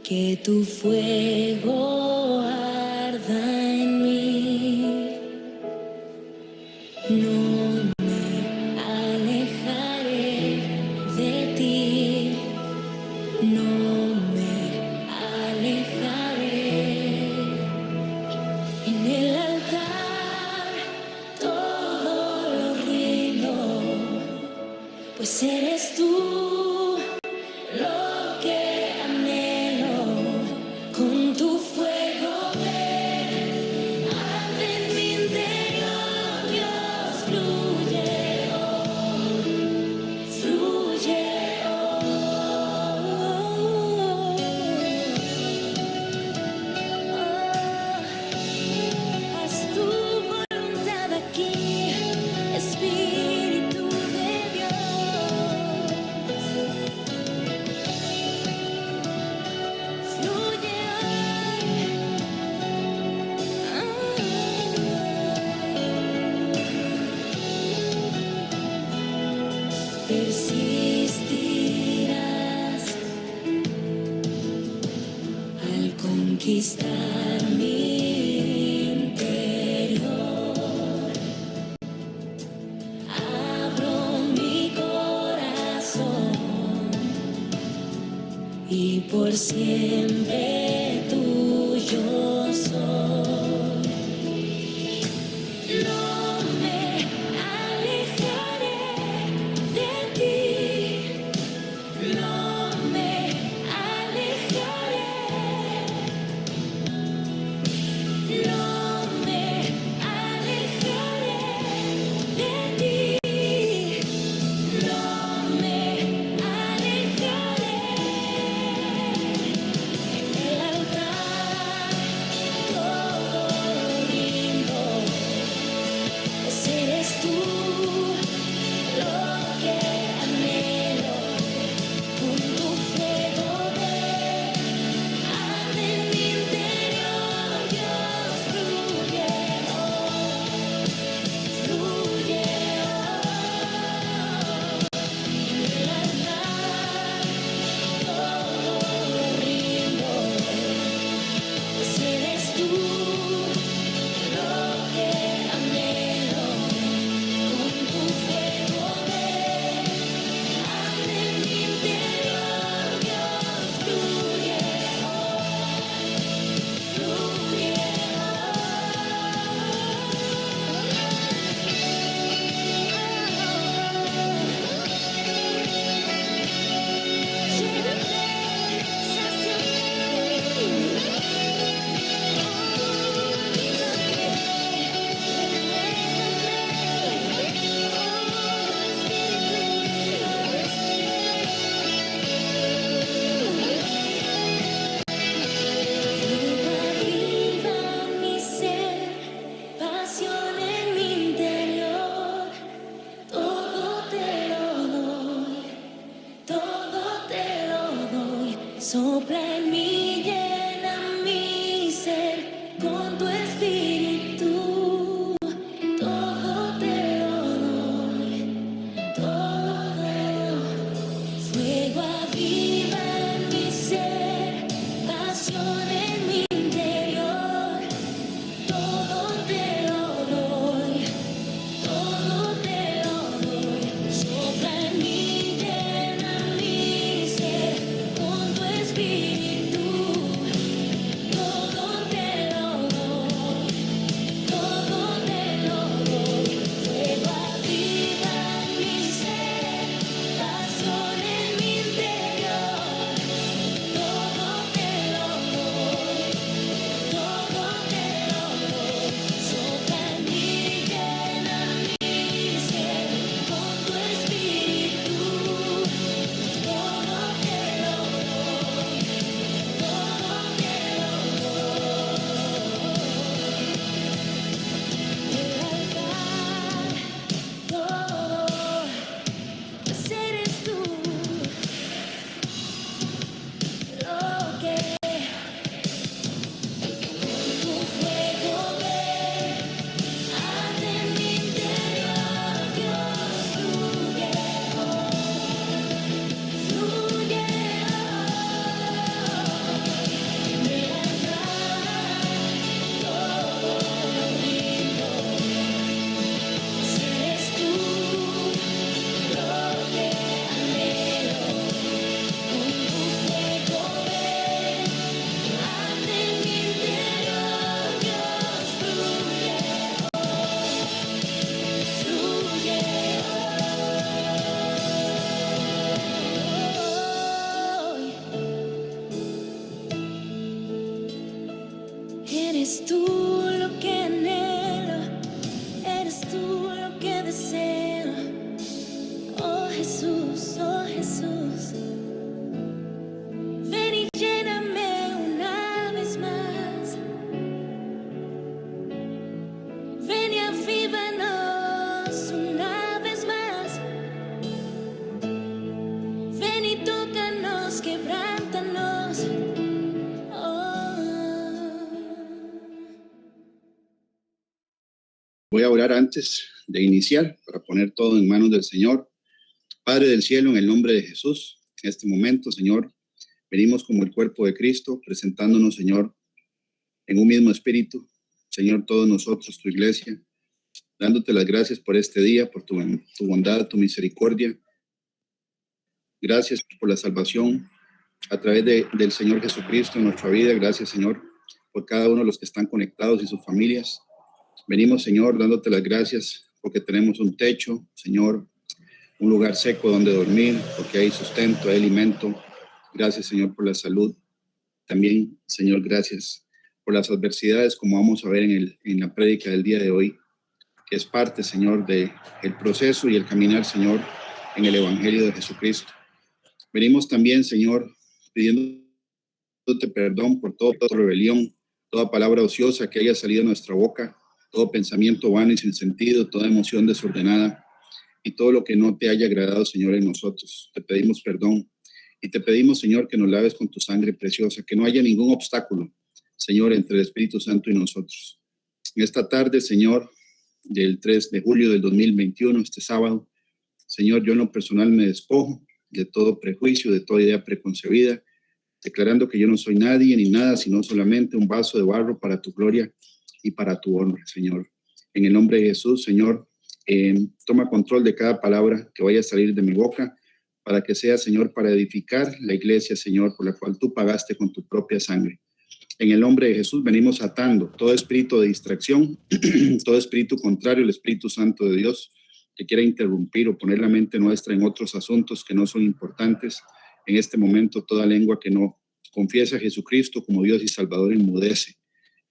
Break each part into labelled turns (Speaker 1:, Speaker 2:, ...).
Speaker 1: que tu fuego arda en mí. No me alejaré de ti, no me alejaré. En el altar todo lo rindo, pues eres tú lo que anhelo. Con tu fuego ven, arde en mi interior, Dios, fluye, fluye, haz tu voluntad aquí, Espíritu de Dios. Fluye persistirás al conquistar mi interior. Abro mi corazón y por siempre tuyo soy. No me alejaré de ti, no me alejaré, no me alejaré de ti, no me alejaré. En el altar todo lo rindo, pues eres tú lo que anhelo. Con tu fuego ven, arde en mi interior, Dios, fluye, fluye. En el altar todo lo rindo, pues eres tú lo que anhelo. Con tu fuego ven, arde en mi interior, Dios, fluye, fluye. Viva mi ser, pasión en mi interior, todo te lo doy, todo te lo doy. Sopla en mí, llena mi ser con tu espíritu, todo te lo doy, todo. Fuego aviva en mi ser, pasión en mi interior, todo te lo doy, todo te lo doy. Sopla en mí, llena mi ser con tu espíritu, Eres tú lo que anhelo, eres tú lo que deseo. Oh Jesús, oh Jesús. Ven y lléname una vez más. Ven y avívanos una vez más. Ven y tócanos, quebrántanos.
Speaker 2: Voy a orar antes de iniciar para poner todo en manos del Señor. Padre del cielo, en el nombre de Jesús, en este momento, Señor, venimos como el cuerpo de Cristo, presentándonos, Señor, en un mismo espíritu. Señor, todos nosotros, tu iglesia, dándote las gracias por este día, por tu bondad, tu misericordia. Gracias por la salvación a través del Señor Jesucristo en nuestra vida. Gracias, Señor, por cada uno de los que están conectados y sus familias. Venimos, Señor, dándote las gracias porque tenemos un techo, Señor, un lugar seco donde dormir, porque hay sustento, hay alimento. Gracias, Señor, por la salud. También, Señor, gracias por las adversidades, como vamos a ver en la prédica del día de hoy, que es parte, Señor, del proceso y el caminar, Señor, en el Evangelio de Jesucristo. Venimos también, Señor, pidiéndote perdón por toda rebelión, toda palabra ociosa que haya salido de nuestra boca, todo pensamiento vano y sin sentido, toda emoción desordenada y todo lo que no te haya agradado, Señor, en nosotros. Te pedimos perdón y te pedimos, Señor, que nos laves con tu sangre preciosa, que no haya ningún obstáculo, Señor, entre el Espíritu Santo y nosotros. En esta tarde, Señor, del 3 de julio del 2021, este sábado, Señor, yo en lo personal me despojo de todo prejuicio, de toda idea preconcebida, declarando que yo no soy nadie ni nada, sino solamente un vaso de barro para tu gloria y para tu honra, Señor. En el nombre de Jesús, Señor, toma control de cada palabra que vaya a salir de mi boca, para que sea, Señor, para edificar la iglesia, Señor, por la cual tú pagaste con tu propia sangre. En el nombre de Jesús venimos atando todo espíritu de distracción, todo espíritu contrario al Espíritu Santo de Dios, que quiera interrumpir o poner la mente nuestra en otros asuntos que no son importantes. En este momento, toda lengua que no confiesa a Jesucristo como Dios y Salvador enmudece.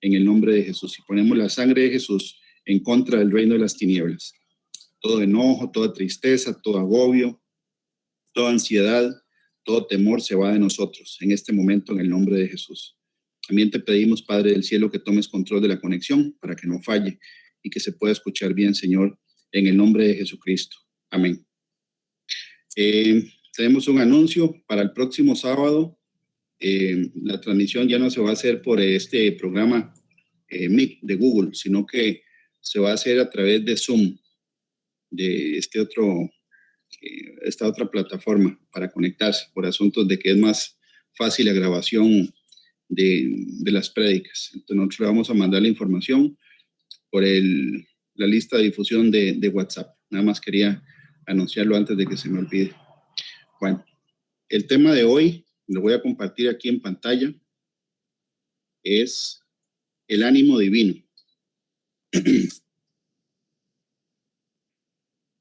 Speaker 2: En el nombre de Jesús, y ponemos la sangre de Jesús en contra del reino de las tinieblas. Todo enojo, toda tristeza, todo agobio, toda ansiedad, todo temor se va de nosotros en este momento en el nombre de Jesús. También te pedimos, Padre del cielo, que tomes control de la conexión para que no falle y que se pueda escuchar bien, Señor, en el nombre de Jesucristo. Amén. Tenemos un anuncio para el próximo sábado. La transmisión ya no se va a hacer por este programa Meet de Google, sino que se va a hacer a través de Zoom, de esta otra plataforma para conectarse, por asuntos de que es más fácil la grabación de las prédicas. Entonces nosotros le vamos a mandar la información por la lista de difusión de WhatsApp. Nada más quería anunciarlo antes de que se me olvide. Bueno, el tema de hoy lo voy a compartir aquí en pantalla, es el ánimo divino.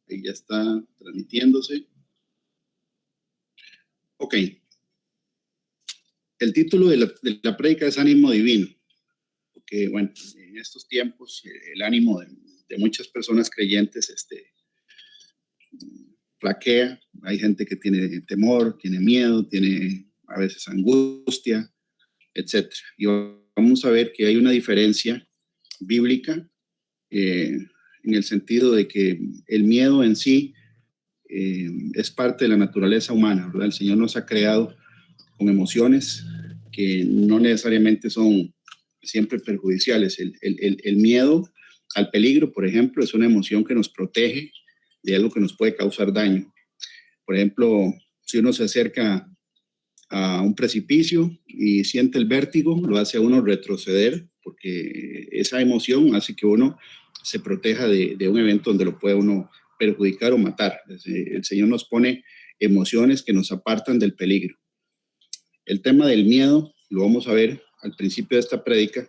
Speaker 2: Ahí ya está transmitiéndose. Ok. El título de la prédica es ánimo divino, porque bueno, en estos tiempos el ánimo de muchas personas creyentes flaquea. Hay gente que tiene temor, tiene miedo, tiene a veces angustia, etc. Y vamos a ver que hay una diferencia bíblica en el sentido de que el miedo en sí es parte de la naturaleza humana, ¿verdad? El Señor nos ha creado con emociones que no necesariamente son siempre perjudiciales. El miedo al peligro, por ejemplo, es una emoción que nos protege de algo que nos puede causar daño. Por ejemplo, si uno se acerca a un precipicio y siente el vértigo, lo hace a uno retroceder, porque esa emoción hace que uno se proteja de un evento donde lo puede uno perjudicar o matar. El Señor nos pone emociones que nos apartan del peligro. El tema del miedo lo vamos a ver al principio de esta prédica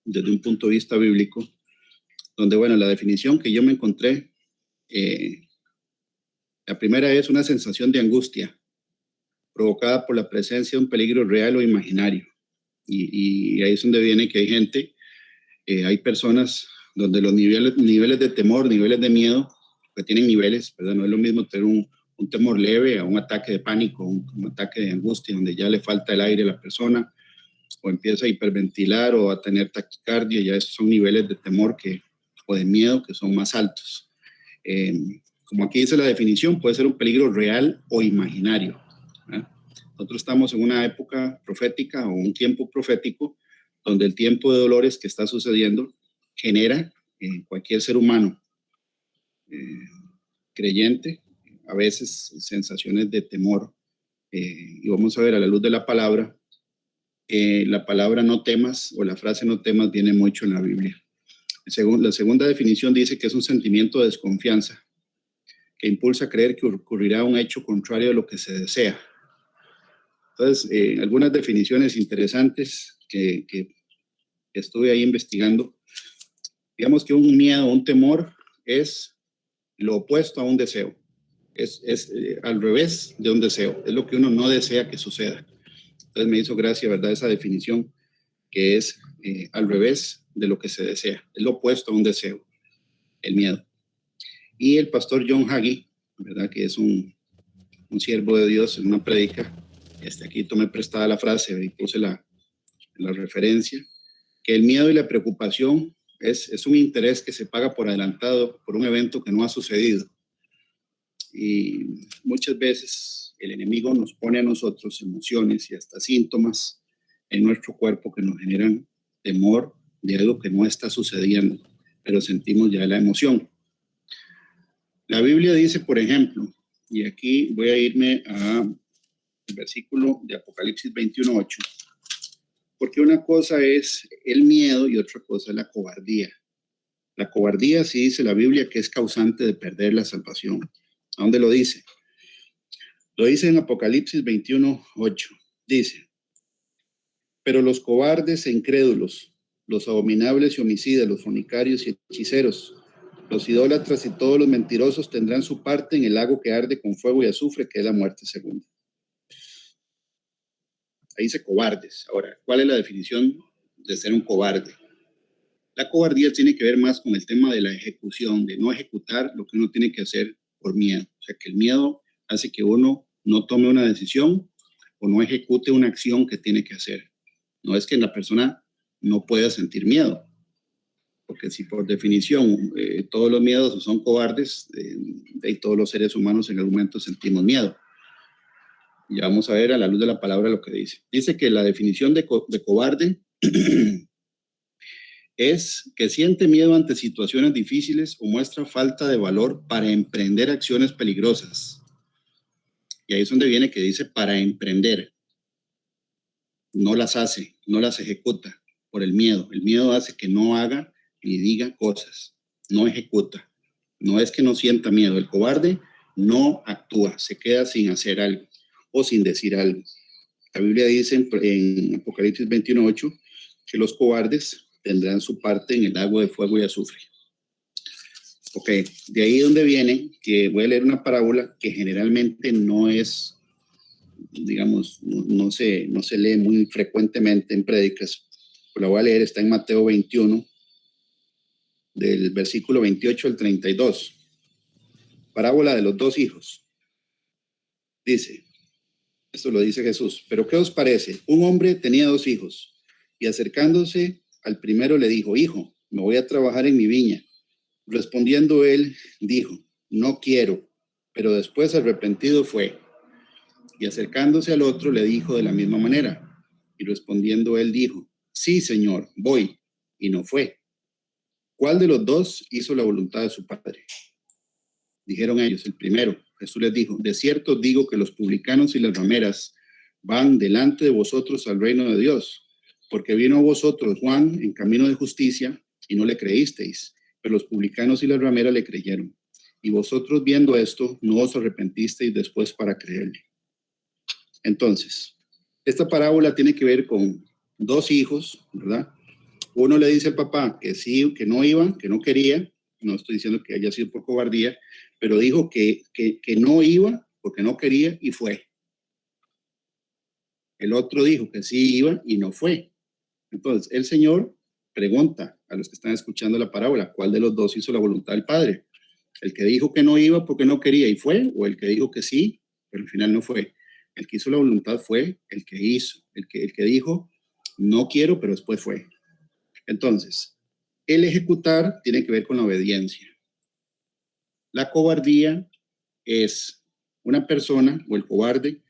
Speaker 2: desde un punto de vista bíblico, donde, bueno, la definición que yo me encontré, la primera es una sensación de angustia provocada por la presencia de un peligro real o imaginario. Y ahí es donde viene que hay gente Hay personas donde los niveles de temor, niveles de miedo, que tienen niveles, ¿verdad? No es lo mismo tener un temor leve a un ataque de pánico, un ataque de angustia, donde ya le falta el aire a la persona, o empieza a hiperventilar o a tener taquicardia. Ya esos son niveles de temor o de miedo que son más altos. Como aquí dice la definición, puede ser un peligro real o imaginario. Nosotros estamos en una época profética o un tiempo profético donde el tiempo de dolores que está sucediendo genera en cualquier ser humano creyente a veces sensaciones de temor. Y vamos a ver a la luz de la palabra no temas, o la frase no temas, viene mucho en la Biblia. La segunda definición dice que es un sentimiento de desconfianza que impulsa a creer que ocurrirá un hecho contrario a lo que se desea. Entonces, algunas definiciones interesantes que estuve ahí investigando. Digamos que un miedo, un temor es lo opuesto a un deseo. Es al revés de un deseo. Es lo que uno no desea que suceda. Entonces me hizo gracia, ¿verdad? Esa definición que es al revés de lo que se desea. Es lo opuesto a un deseo, el miedo. Y el pastor John Hagee, ¿verdad? Que es un siervo de Dios en una prédica. Aquí tomé prestada la frase y puse la referencia, que el miedo y la preocupación es un interés que se paga por adelantado por un evento que no ha sucedido. Y muchas veces el enemigo nos pone a nosotros emociones y hasta síntomas en nuestro cuerpo que nos generan temor de algo que no está sucediendo, pero sentimos ya la emoción. La Biblia dice, por ejemplo, y aquí voy a irme al versículo de Apocalipsis 21:8, porque una cosa es el miedo y otra cosa es la cobardía. La cobardía, sí dice la Biblia, que es causante de perder la salvación. ¿A dónde lo dice? Lo dice en Apocalipsis 21:8. Dice: pero los cobardes e incrédulos, los abominables y homicidas, los fornicarios y hechiceros, los idólatras y todos los mentirosos tendrán su parte en el lago que arde con fuego y azufre, que es la muerte segunda. Ahí dice cobardes. Ahora, ¿cuál es la definición de ser un cobarde? La cobardía tiene que ver más con el tema de la ejecución, de no ejecutar lo que uno tiene que hacer por miedo. O sea, que el miedo hace que uno no tome una decisión o no ejecute una acción que tiene que hacer. No es que la persona no pueda sentir miedo, porque si por definición todos los miedos son cobardes, y todos los seres humanos en algún momento sentimos miedo. Ya vamos a ver a la luz de la palabra lo que dice. Dice que la definición de cobarde es que siente miedo ante situaciones difíciles o muestra falta de valor para emprender acciones peligrosas. Y ahí es donde viene que dice para emprender. No las hace, no las ejecuta por el miedo. El miedo hace que no haga ni diga cosas, no ejecuta. No es que no sienta miedo. El cobarde no actúa, se queda sin hacer algo o sin decir algo. La Biblia dice en Apocalipsis 21:8 que los cobardes tendrán su parte en el lago de fuego y azufre. Ok, de ahí donde viene que voy a leer una parábola que generalmente no es, digamos, no se lee muy frecuentemente en prédicas. La voy a leer, está en Mateo 21, del versículo 28 al 32. Parábola de los dos hijos. Dice, esto lo dice Jesús: pero ¿qué os parece? Un hombre tenía dos hijos y acercándose al primero le dijo: hijo, me voy a trabajar en mi viña. Respondiendo él, dijo: no quiero. Pero después arrepentido fue. Y acercándose al otro le dijo de la misma manera. Y respondiendo él dijo: sí, Señor, voy. Y no fue. ¿Cuál de los dos hizo la voluntad de su padre? Dijeron ellos: el primero. Jesús les dijo: de cierto digo que los publicanos y las rameras van delante de vosotros al reino de Dios, porque vino a vosotros Juan en camino de justicia y no le creísteis, pero los publicanos y las rameras le creyeron. Y vosotros, viendo esto, no os arrepentisteis después para creerle. Entonces, esta parábola tiene que ver con dos hijos, ¿verdad? Uno le dice al papá que sí, que no iba, que no quería. No estoy diciendo que haya sido por cobardía, pero dijo que no iba porque no quería y fue. El otro dijo que sí iba y no fue. Entonces, el Señor pregunta a los que están escuchando la parábola, ¿cuál de los dos hizo la voluntad del Padre? ¿El que dijo que no iba porque no quería y fue? ¿O el que dijo que sí, pero al final no fue? El que hizo la voluntad fue el que hizo, el que dijo, no quiero, pero después fue. Entonces, el ejecutar tiene que ver con la obediencia. La cobardía es una persona o el cobarde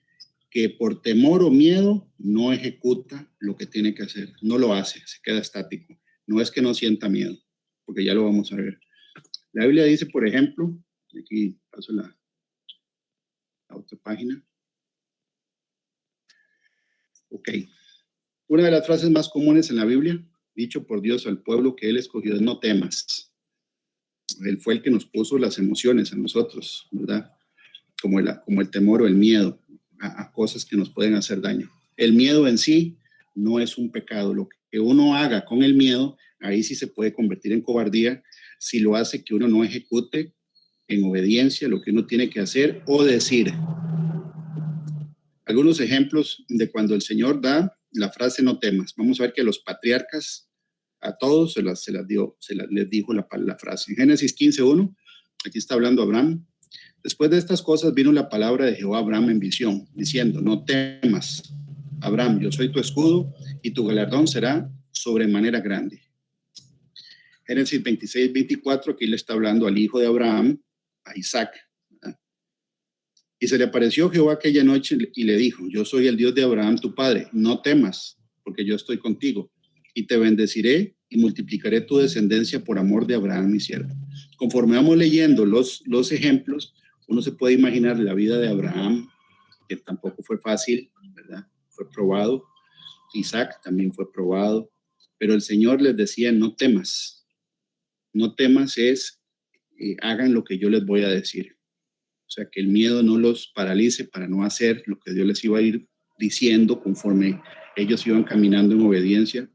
Speaker 2: que por temor o miedo no ejecuta lo que tiene que hacer, no lo hace, se queda estático. No es que no sienta miedo, porque ya lo vamos a ver. La Biblia dice, por ejemplo, aquí paso la otra página. Ok. Una de las frases más comunes en la Biblia, dicho por Dios al pueblo que Él escogió, es no temas. Él fue el que nos puso las emociones a nosotros, ¿verdad? Como el temor o el miedo a cosas que nos pueden hacer daño. El miedo en sí no es un pecado. Lo que uno haga con el miedo, ahí sí se puede convertir en cobardía si lo hace que uno no ejecute en obediencia lo que uno tiene que hacer o decir. Algunos ejemplos de cuando el Señor da la frase no temas. Vamos a ver que los patriarcas a todos les dijo la frase. En Génesis 15:1, aquí está hablando Abraham. Después de estas cosas vino la palabra de Jehová a Abraham en visión, diciendo, no temas, Abraham, yo soy tu escudo y tu galardón será sobremanera grande. Génesis 26:24, aquí le está hablando al hijo de Abraham, a Isaac. ¿Verdad? Y se le apareció Jehová aquella noche y le dijo, yo soy el Dios de Abraham tu padre, no temas, porque yo estoy contigo, y te bendeciré y multiplicaré tu descendencia por amor de Abraham mi siervo. Conforme vamos leyendo los ejemplos, uno se puede imaginar la vida de Abraham, que tampoco fue fácil, ¿verdad? Fue probado. Isaac también fue probado. Pero el Señor les decía, no temas. No temas es, hagan lo que yo les voy a decir. O sea, que el miedo no los paralice para no hacer lo que Dios les iba a ir diciendo conforme ellos iban caminando en obediencia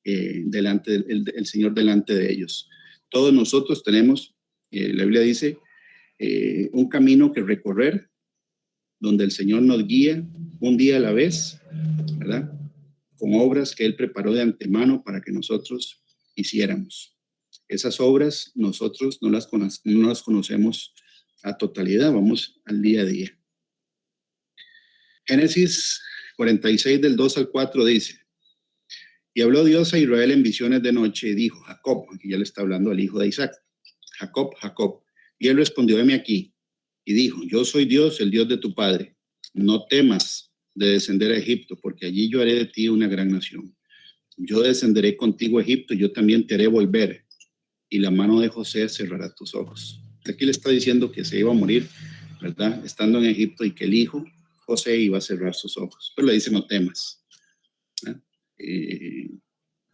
Speaker 2: delante el Señor delante de ellos. Todos nosotros tenemos, la Biblia dice, un camino que recorrer, donde el Señor nos guía un día a la vez, ¿verdad? Con obras que Él preparó de antemano para que nosotros hiciéramos. Esas obras nosotros no las conocemos a totalidad, vamos al día a día. Génesis 46 del 2 al 4 dice, y habló Dios a Israel en visiones de noche y dijo, Jacob, aquí ya le está hablando al hijo de Isaac, Jacob, Jacob. Y él respondió, heme aquí. Y dijo, yo soy Dios, el Dios de tu padre. No temas de descender a Egipto, porque allí yo haré de ti una gran nación. Yo descenderé contigo a Egipto, y yo también te haré volver. Y la mano de José cerrará tus ojos. Aquí le está diciendo que se iba a morir, ¿verdad? Estando en Egipto, y que el hijo, José, iba a cerrar sus ojos. Pero le dice, no temas.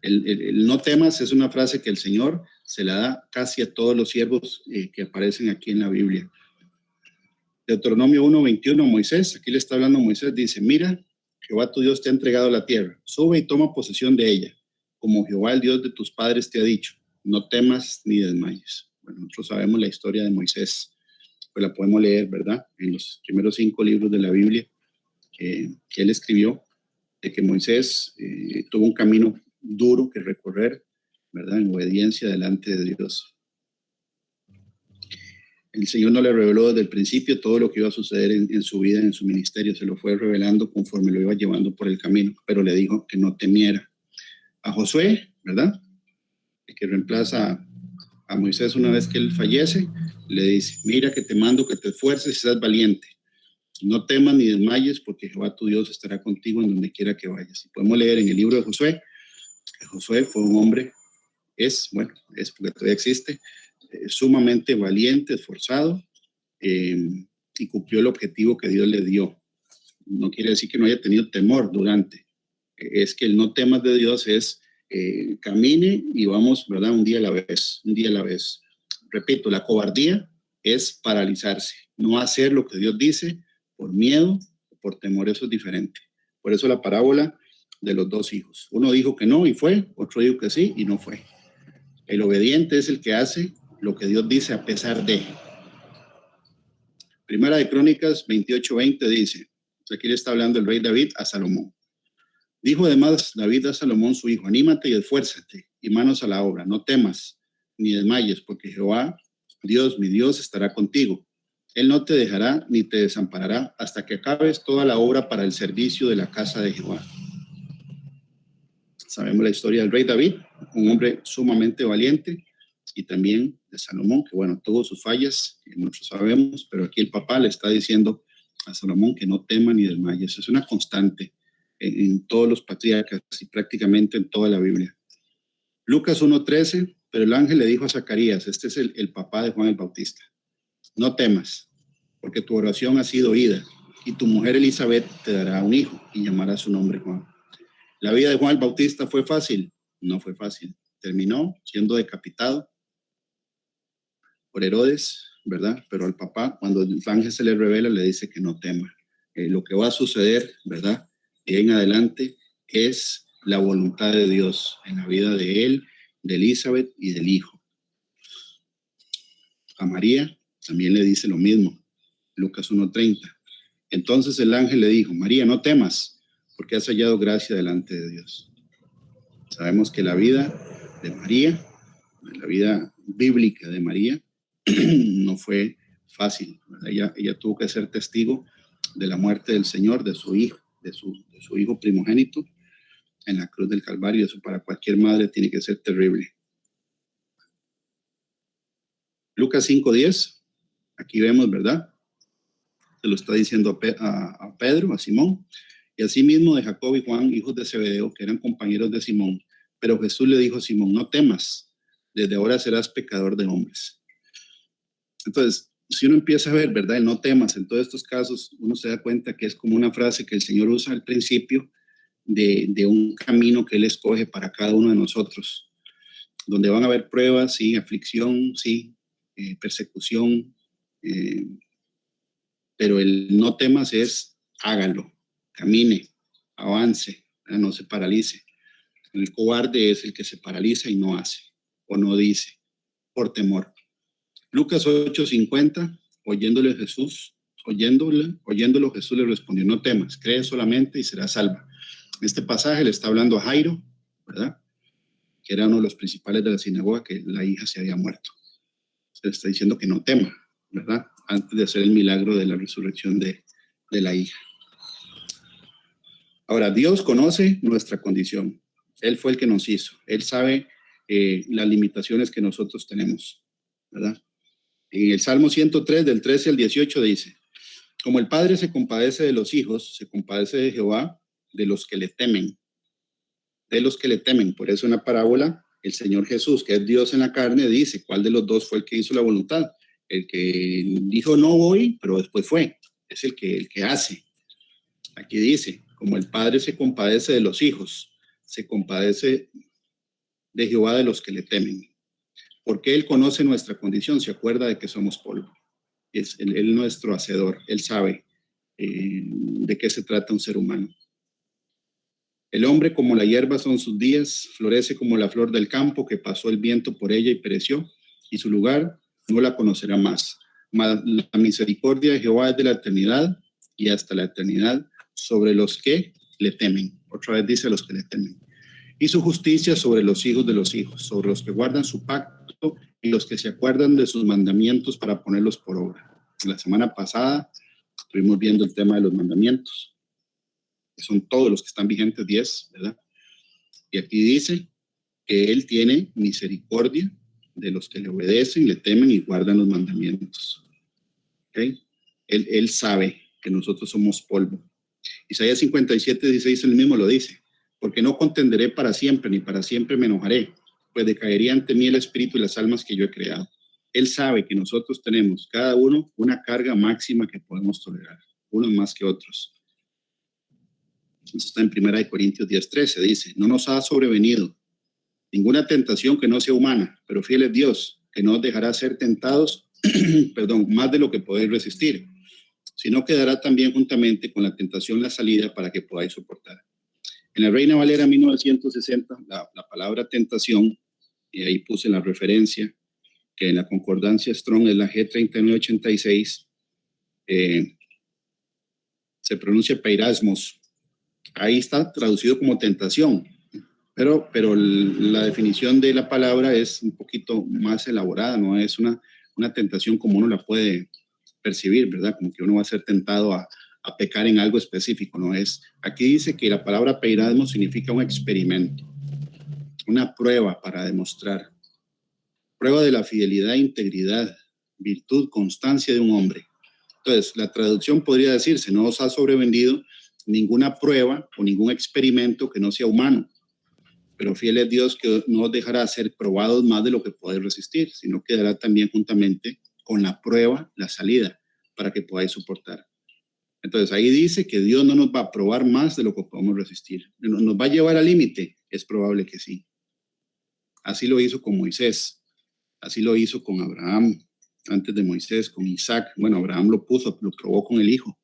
Speaker 2: El no temas es una frase que el Señor se la da casi a todos los siervos que aparecen aquí en la Biblia. Deuteronomio 1:21, Moisés, aquí le está hablando Moisés, dice, mira, Jehová tu Dios te ha entregado la tierra, sube y toma posesión de ella, como Jehová el Dios de tus padres te ha dicho, no temas ni desmayes. Bueno, nosotros sabemos la historia de Moisés, pues la podemos leer, ¿verdad? En los primeros 5 libros de la Biblia que él escribió, de que Moisés tuvo un camino duro que recorrer, ¿verdad? En obediencia delante de Dios. El Señor no le reveló desde el principio todo lo que iba a suceder en su vida, en su ministerio. Se lo fue revelando conforme lo iba llevando por el camino, pero le dijo que no temiera. A Josué, ¿verdad? El que reemplaza a Moisés una vez que él fallece, le dice, mira que te mando que te esfuerces y seas valiente. No temas ni desmayes, porque Jehová tu Dios estará contigo en donde quiera que vayas. Y podemos leer en el libro de Josué, que Josué fue un hombre, es porque todavía existe, sumamente valiente, esforzado, y cumplió el objetivo que Dios le dio. No quiere decir que no haya tenido temor durante. Es que el no temas de Dios es camine y vamos, ¿verdad? Un día a la vez, un día a la vez. Repito, la cobardía es paralizarse, no hacer lo que Dios dice por miedo o por temor, eso es diferente. Por eso la parábola de los 2 hijos. Uno dijo que no y fue, otro dijo que sí y no fue. El obediente es el que hace lo que Dios dice a pesar de. Primera de Crónicas 28:20 dice, aquí le está hablando el rey David a Salomón. Dijo además David a Salomón su hijo, anímate y esfuérzate, y manos a la obra, no temas, ni desmayes, porque Jehová, Dios, mi Dios, estará contigo. Él no te dejará ni te desamparará hasta que acabes toda la obra para el servicio de la casa de Jehová. Sabemos la historia del rey David, un hombre sumamente valiente, y también de Salomón, que bueno, tuvo sus fallas, que muchos sabemos, pero aquí el papá le está diciendo a Salomón que no tema ni desmaye. Eso es una constante en todos los patriarcas y prácticamente en toda la Biblia. Lucas 1:13, pero el ángel le dijo a Zacarías, este es el papá de Juan el Bautista, no temas, porque tu oración ha sido oída, y tu mujer Elizabeth te dará un hijo, y llamará su nombre Juan. La vida de Juan el Bautista fue fácil, no fue fácil. Terminó siendo decapitado por Herodes, ¿verdad? Pero al papá, cuando el ángel se le revela, le dice que no tema. Lo que va a suceder, ¿verdad? Y en adelante es la voluntad de Dios en la vida de él, de Elizabeth y del hijo. A María también le dice lo mismo, Lucas 1:30. Entonces el ángel le dijo, María, no temas, porque has hallado gracia delante de Dios. Sabemos que la vida de María, la vida bíblica de María, no fue fácil, ¿verdad? Ella tuvo que ser testigo de la muerte del Señor, de su hijo, de su hijo primogénito en la cruz del Calvario. Eso para cualquier madre tiene que ser terrible. Lucas 5:10, aquí vemos, ¿verdad? Se lo está diciendo a Pedro, a Simón, y asimismo de Jacob y Juan, hijos de Zebedeo, que eran compañeros de Simón. Pero Jesús le dijo a Simón, no temas, desde ahora serás pecador de hombres. Entonces, si uno empieza a ver, ¿verdad? El no temas, en todos estos casos, uno se da cuenta que es como una frase que el Señor usa al principio de un camino que Él escoge para cada uno de nosotros, donde van a haber pruebas, sí, aflicción, sí, persecución, pero el no temas es hágalo, camine, avance, no se paralice. El cobarde es el que se paraliza y no hace o no dice por temor. Lucas 8:50, oyéndolo Jesús le respondió, no temas, cree solamente y serás salva. Este pasaje le está hablando a Jairo, ¿verdad? Que era uno de los principales de la sinagoga, que la hija se había muerto. Se le está diciendo que no tema, ¿verdad? Antes de hacer el milagro de la resurrección de la hija. Ahora, Dios conoce nuestra condición. Él fue el que nos hizo. Él sabe las limitaciones que nosotros tenemos, ¿verdad? En el Salmo 103, del 13 al 18 dice, como el Padre se compadece de los hijos, se compadece de Jehová, de los que le temen. De los que le temen. Por eso en la parábola, el Señor Jesús, que es Dios en la carne, dice, ¿cuál de los dos fue el que hizo la voluntad? El que dijo no voy, pero después fue. Es el que hace. Aquí dice, como el Padre se compadece de los hijos, se compadece de Jehová de los que le temen. Porque Él conoce nuestra condición, se acuerda de que somos polvo. Es Él nuestro hacedor, Él sabe de qué se trata un ser humano. El hombre como la hierba son sus días, florece como la flor del campo que pasó el viento por ella y pereció, y su lugar no la conocerá más. Mas la misericordia de Jehová es de la eternidad y hasta la eternidad sobre los que le temen. Otra vez dice los que le temen. Y su justicia sobre los hijos de los hijos, sobre los que guardan su pacto y los que se acuerdan de sus mandamientos para ponerlos por obra. La semana pasada estuvimos viendo el tema de los mandamientos, que son todos los que están vigentes, 10, ¿verdad? Y aquí dice que Él tiene misericordia de los que le obedecen, le temen y guardan los mandamientos. ¿Okay? Él sabe que nosotros somos polvo. Isaías 57:16 él mismo lo dice, porque no contenderé para siempre, ni para siempre me enojaré, pues decaería ante mí el espíritu y las almas que yo he creado. Él sabe que nosotros tenemos cada uno una carga máxima que podemos tolerar, unos más que otros. Eso está en 1 Corintios 10:13, dice, no nos ha sobrevenido ninguna tentación que no sea humana, pero fiel es Dios, que no os dejará ser tentados, más de lo que podéis resistir, sino que dará también juntamente con la tentación la salida para que podáis soportar. En la Reina Valera 1960, la palabra tentación, y ahí puse la referencia, que en la concordancia Strong es la G3986, se pronuncia peirasmos, Ahí está traducido como tentación, pero la definición de la palabra es un poquito más elaborada, no es una tentación como uno la puede percibir, ¿verdad? Como que uno va a ser tentado a pecar en algo específico, ¿no? Aquí dice que la palabra peirasmo significa un experimento, una prueba para demostrar, prueba de la fidelidad, integridad, virtud, constancia de un hombre. Entonces, la traducción podría decirse, no os ha sobrevenido ninguna prueba o ningún experimento que no sea humano, pero fiel es Dios que no os dejará ser probados más de lo que podéis resistir, sino que dará también juntamente con la prueba la salida para que podáis soportar. Entonces, ahí dice que Dios no nos va a probar más de lo que podemos resistir. ¿Nos va a llevar al límite? Es probable que sí. Así lo hizo con Moisés, así lo hizo con Abraham, antes de Moisés, con Isaac. Bueno, Abraham lo probó con el hijo,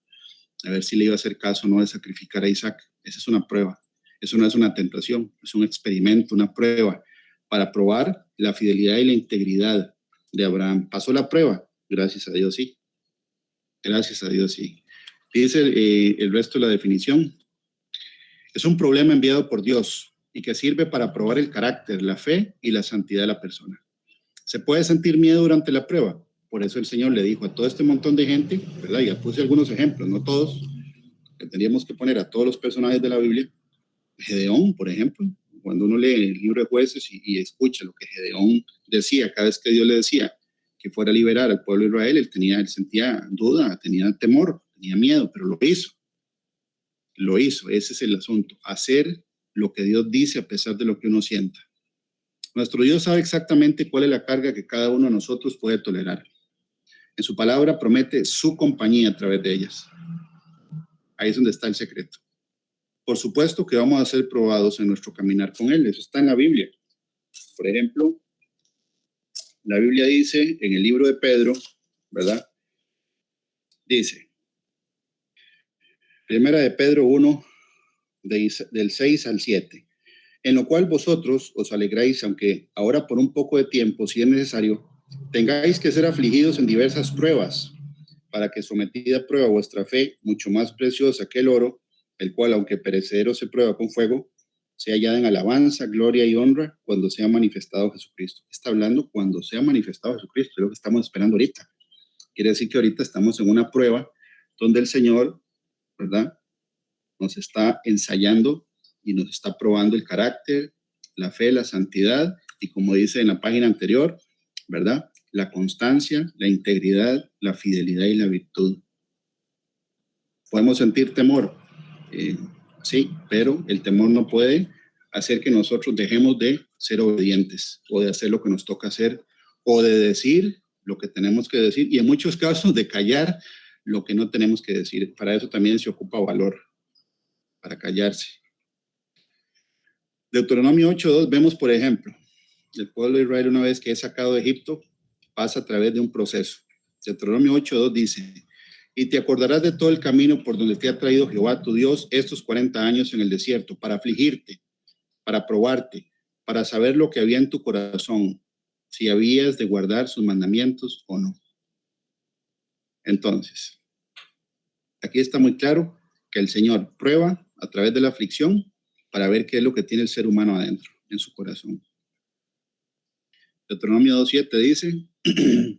Speaker 2: a ver si le iba a hacer caso o no de sacrificar a Isaac. Esa es una prueba, eso no es una tentación, es un experimento, una prueba para probar la fidelidad y la integridad de Abraham. ¿Pasó la prueba? Gracias a Dios, sí. Gracias a Dios, sí. Dice el resto de la definición. Es un problema enviado por Dios y que sirve para probar el carácter, la fe y la santidad de la persona. ¿Se puede sentir miedo durante la prueba? Por eso el Señor le dijo a todo este montón de gente, ¿verdad? Ya puse algunos ejemplos, no todos, que tendríamos que poner a todos los personajes de la Biblia. Gedeón, por ejemplo, cuando uno lee el libro de Jueces y escucha lo que Gedeón decía, cada vez que Dios le decía que fuera a liberar al pueblo de Israel, él sentía duda, tenía temor, tenía miedo, pero lo hizo. Lo hizo, ese es el asunto, hacer lo que Dios dice a pesar de lo que uno sienta. Nuestro Dios sabe exactamente cuál es la carga que cada uno de nosotros puede tolerar. En su palabra promete su compañía a través de ellas. Ahí es donde está el secreto. Por supuesto que vamos a ser probados en nuestro caminar con Él, eso está en la Biblia. Por ejemplo, la Biblia dice en el libro de Pedro, ¿verdad? Dice, primera de Pedro 1, del 6 al 7. En lo cual vosotros os alegráis, aunque ahora por un poco de tiempo, si es necesario, tengáis que ser afligidos en diversas pruebas, para que sometida a prueba vuestra fe, mucho más preciosa que el oro, el cual, aunque perecedero se prueba con fuego, sea hallada en alabanza, gloria y honra cuando sea manifestado Jesucristo. Está hablando cuando sea manifestado Jesucristo, es lo que estamos esperando ahorita. Quiere decir que ahorita estamos en una prueba donde el Señor, ¿verdad?, nos está ensayando y nos está probando el carácter, la fe, la santidad y, como dice en la página anterior, ¿verdad?, la constancia, la integridad, la fidelidad y la virtud. Podemos sentir temor, sí, pero el temor no puede hacer que nosotros dejemos de ser obedientes o de hacer lo que nos toca hacer o de decir lo que tenemos que decir y en muchos casos de callar lo que no tenemos que decir. Para eso también se ocupa valor, para callarse. Deuteronomio 8:2 vemos, por ejemplo, el pueblo de Israel, una vez que es sacado de Egipto, pasa a través de un proceso. Deuteronomio 8:2 dice, y te acordarás de todo el camino por donde te ha traído Jehová tu Dios estos 40 años en el desierto, para afligirte, para probarte, para saber lo que había en tu corazón, si habías de guardar sus mandamientos o no. Entonces, aquí está muy claro que el Señor prueba a través de la aflicción para ver qué es lo que tiene el ser humano adentro, en su corazón. Deuteronomio 2:7 dice,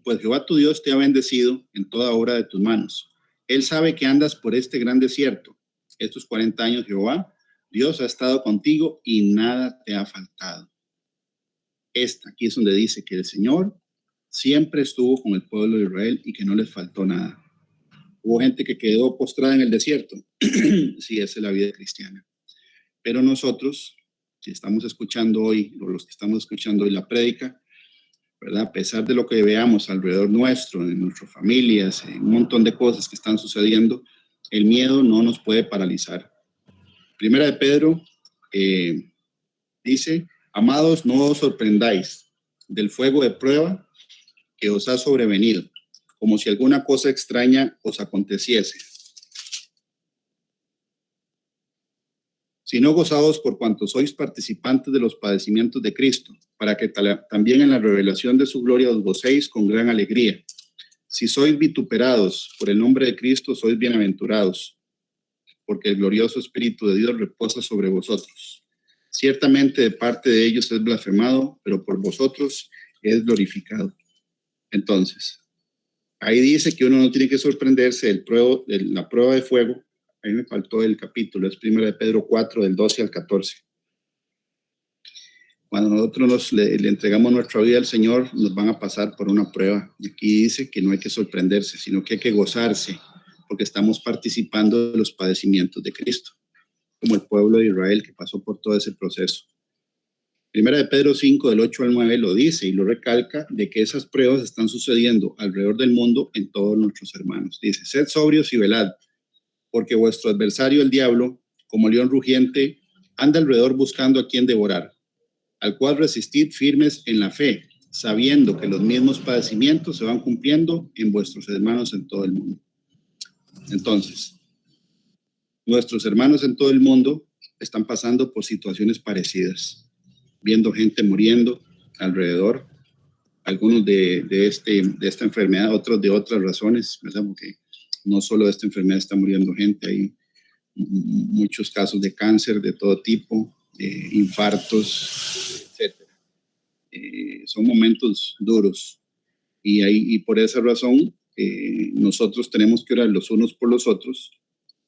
Speaker 2: pues Jehová tu Dios te ha bendecido en toda obra de tus manos. Él sabe que andas por este gran desierto. Estos 40 años Jehová, Dios ha estado contigo y nada te ha faltado. Aquí es donde dice que el Señor siempre estuvo con el pueblo de Israel y que no les faltó nada. Hubo gente que quedó postrada en el desierto. Sí, esa es la vida cristiana. Pero nosotros, si estamos escuchando hoy, o los que estamos escuchando hoy la prédica, ¿verdad?, a pesar de lo que veamos alrededor nuestro, en nuestras familias, en un montón de cosas que están sucediendo, el miedo no nos puede paralizar. Primera de Pedro dice, amados, no os sorprendáis del fuego de prueba que os ha sobrevenido, como si alguna cosa extraña os aconteciese, sino gozaos por cuanto sois participantes de los padecimientos de Cristo, para que también en la revelación de su gloria os gocéis con gran alegría. Si sois vituperados por el nombre de Cristo, sois bienaventurados, porque el glorioso Espíritu de Dios reposa sobre vosotros. Ciertamente de parte de ellos es blasfemado, pero por vosotros es glorificado. Entonces, ahí dice que uno no tiene que sorprenderse de la prueba de fuego. Ahí me faltó el capítulo, es 1 de Pedro 4, del 12 al 14. Cuando nosotros le entregamos nuestra vida al Señor, nos van a pasar por una prueba. Y aquí dice que no hay que sorprenderse, sino que hay que gozarse, porque estamos participando de los padecimientos de Cristo, como el pueblo de Israel que pasó por todo ese proceso. Primera de Pedro 5, del 8 al 9, lo dice y lo recalca de que esas pruebas están sucediendo alrededor del mundo en todos nuestros hermanos. Dice, sed sobrios y velad, porque vuestro adversario, el diablo, como león rugiente, anda alrededor buscando a quien devorar, al cual resistid firmes en la fe, sabiendo que los mismos padecimientos se van cumpliendo en vuestros hermanos en todo el mundo. Entonces, nuestros hermanos en todo el mundo están pasando por situaciones parecidas, viendo gente muriendo alrededor, algunos de esta enfermedad, otros de otras razones, ¿verdad? Porque no solo de esta enfermedad está muriendo gente, hay muchos casos de cáncer de todo tipo, infartos, etcétera. Son momentos duros y por esa razón nosotros tenemos que orar los unos por los otros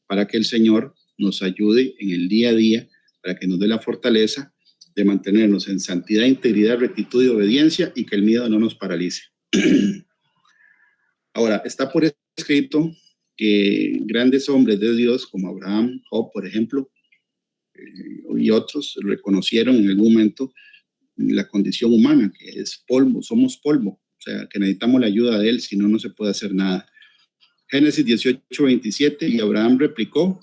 Speaker 2: para que el Señor nos ayude en el día a día, para que nos dé la fortaleza de mantenernos en santidad, integridad, rectitud y obediencia y que el miedo no nos paralice. Ahora, está por escrito que grandes hombres de Dios como Abraham, Job, por ejemplo, y otros reconocieron en algún momento la condición humana, que es polvo, somos polvo, o sea, que necesitamos la ayuda de Él, si no, no se puede hacer nada. Génesis 18, 27, y Abraham replicó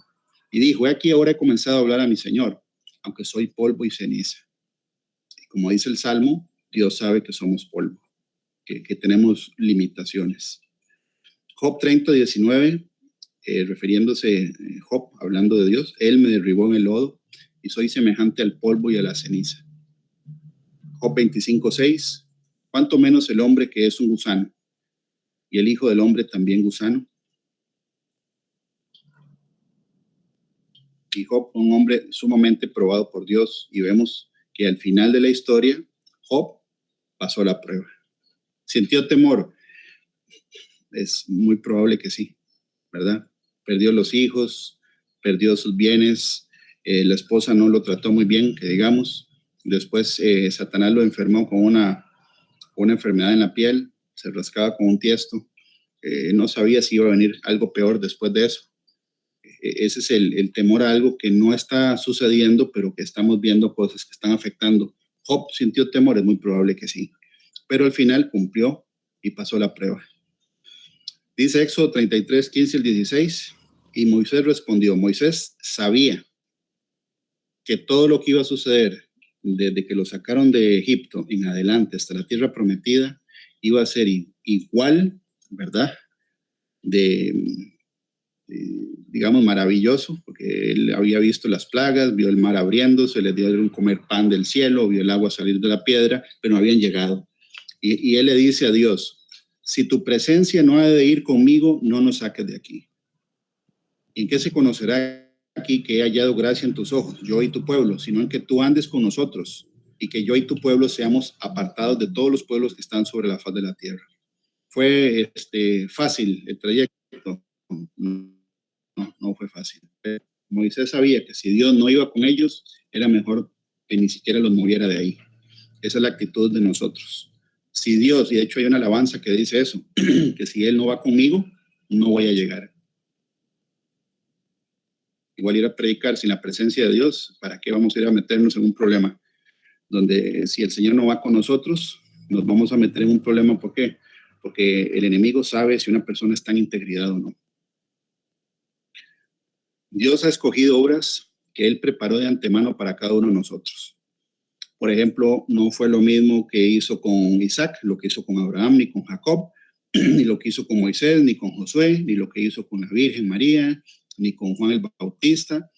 Speaker 2: y dijo, he aquí ahora he comenzado a hablar a mi Señor, aunque soy polvo y ceniza. Y como dice el Salmo, Dios sabe que somos polvo, que tenemos limitaciones. Job 30, 19, refiriéndose Job, hablando de Dios, Él me derribó en el lodo y soy semejante al polvo y a la ceniza. Job 25, 6, cuánto menos el hombre que es un gusano, y el hijo del hombre también gusano. Y Job, un hombre sumamente probado por Dios, y vemos que al final de la historia, Job pasó la prueba. ¿Sintió temor? Es muy probable que sí, ¿verdad? Perdió los hijos, perdió sus bienes, la esposa no lo trató muy bien, que digamos. Después Satanás lo enfermó con una enfermedad en la piel, se rascaba con un tiesto, no sabía si iba a venir algo peor después de eso. Ese es el temor a algo que no está sucediendo, pero que estamos viendo cosas que están afectando. Job sintió temor, es muy probable que sí, pero al final cumplió y pasó la prueba. Dice Éxodo 33, 15 al 16, y Moisés respondió, Moisés sabía que todo lo que iba a suceder desde que lo sacaron de Egipto en adelante hasta la tierra prometida iba a ser igual, ¿verdad? Digamos, maravilloso, porque él había visto las plagas, vio el mar abriéndose, le dieron comer pan del cielo, vio el agua salir de la piedra, pero no habían llegado. Y él le dice a Dios, si tu presencia no ha de ir conmigo, no nos saques de aquí. ¿En qué se conocerá aquí que he hallado gracia en tus ojos, yo y tu pueblo, sino en que tú andes con nosotros y que yo y tu pueblo seamos apartados de todos los pueblos que están sobre la faz de la tierra? ¿Fue fácil el trayecto? No fue fácil. Moisés sabía que si Dios no iba con ellos, era mejor que ni siquiera los moviera de ahí. Esa es la actitud de nosotros. Si Dios, y de hecho hay una alabanza que dice eso, que si Él no va conmigo, no voy a llegar. Igual ir a predicar sin la presencia de Dios, ¿para qué vamos a ir a meternos en un problema? Donde si el Señor no va con nosotros, nos vamos a meter en un problema. ¿Por qué? Porque el enemigo sabe si una persona está en integridad o no. Dios ha escogido obras que Él preparó de antemano para cada uno de nosotros. Por ejemplo, no fue lo mismo que hizo con Isaac, lo que hizo con Abraham, ni con Jacob, ni lo que hizo con Moisés, ni con Josué, ni lo que hizo con la Virgen María, ni con Juan el Bautista.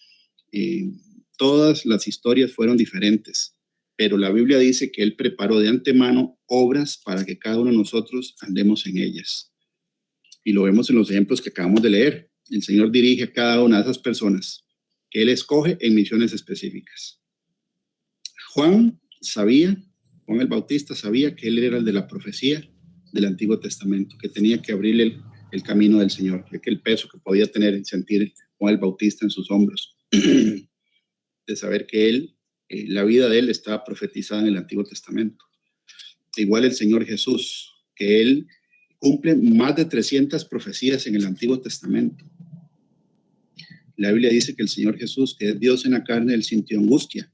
Speaker 2: Todas las historias fueron diferentes, pero la Biblia dice que Él preparó de antemano obras para que cada uno de nosotros andemos en ellas. Y lo vemos en los ejemplos que acabamos de leer. el Señor dirige a cada una de esas personas que Él escoge en misiones específicas. Juan el Bautista sabía que Él era el de la profecía del Antiguo Testamento, que tenía que abrirle el camino del Señor, que el peso que podía tener en sentir Juan el Bautista en sus hombros, de saber que Él, la vida de Él estaba profetizada en el Antiguo Testamento. Igual el Señor Jesús, que Él cumple más de 300 profecías en el Antiguo Testamento. La Biblia dice que el Señor Jesús, que es Dios en la carne, Él sintió angustia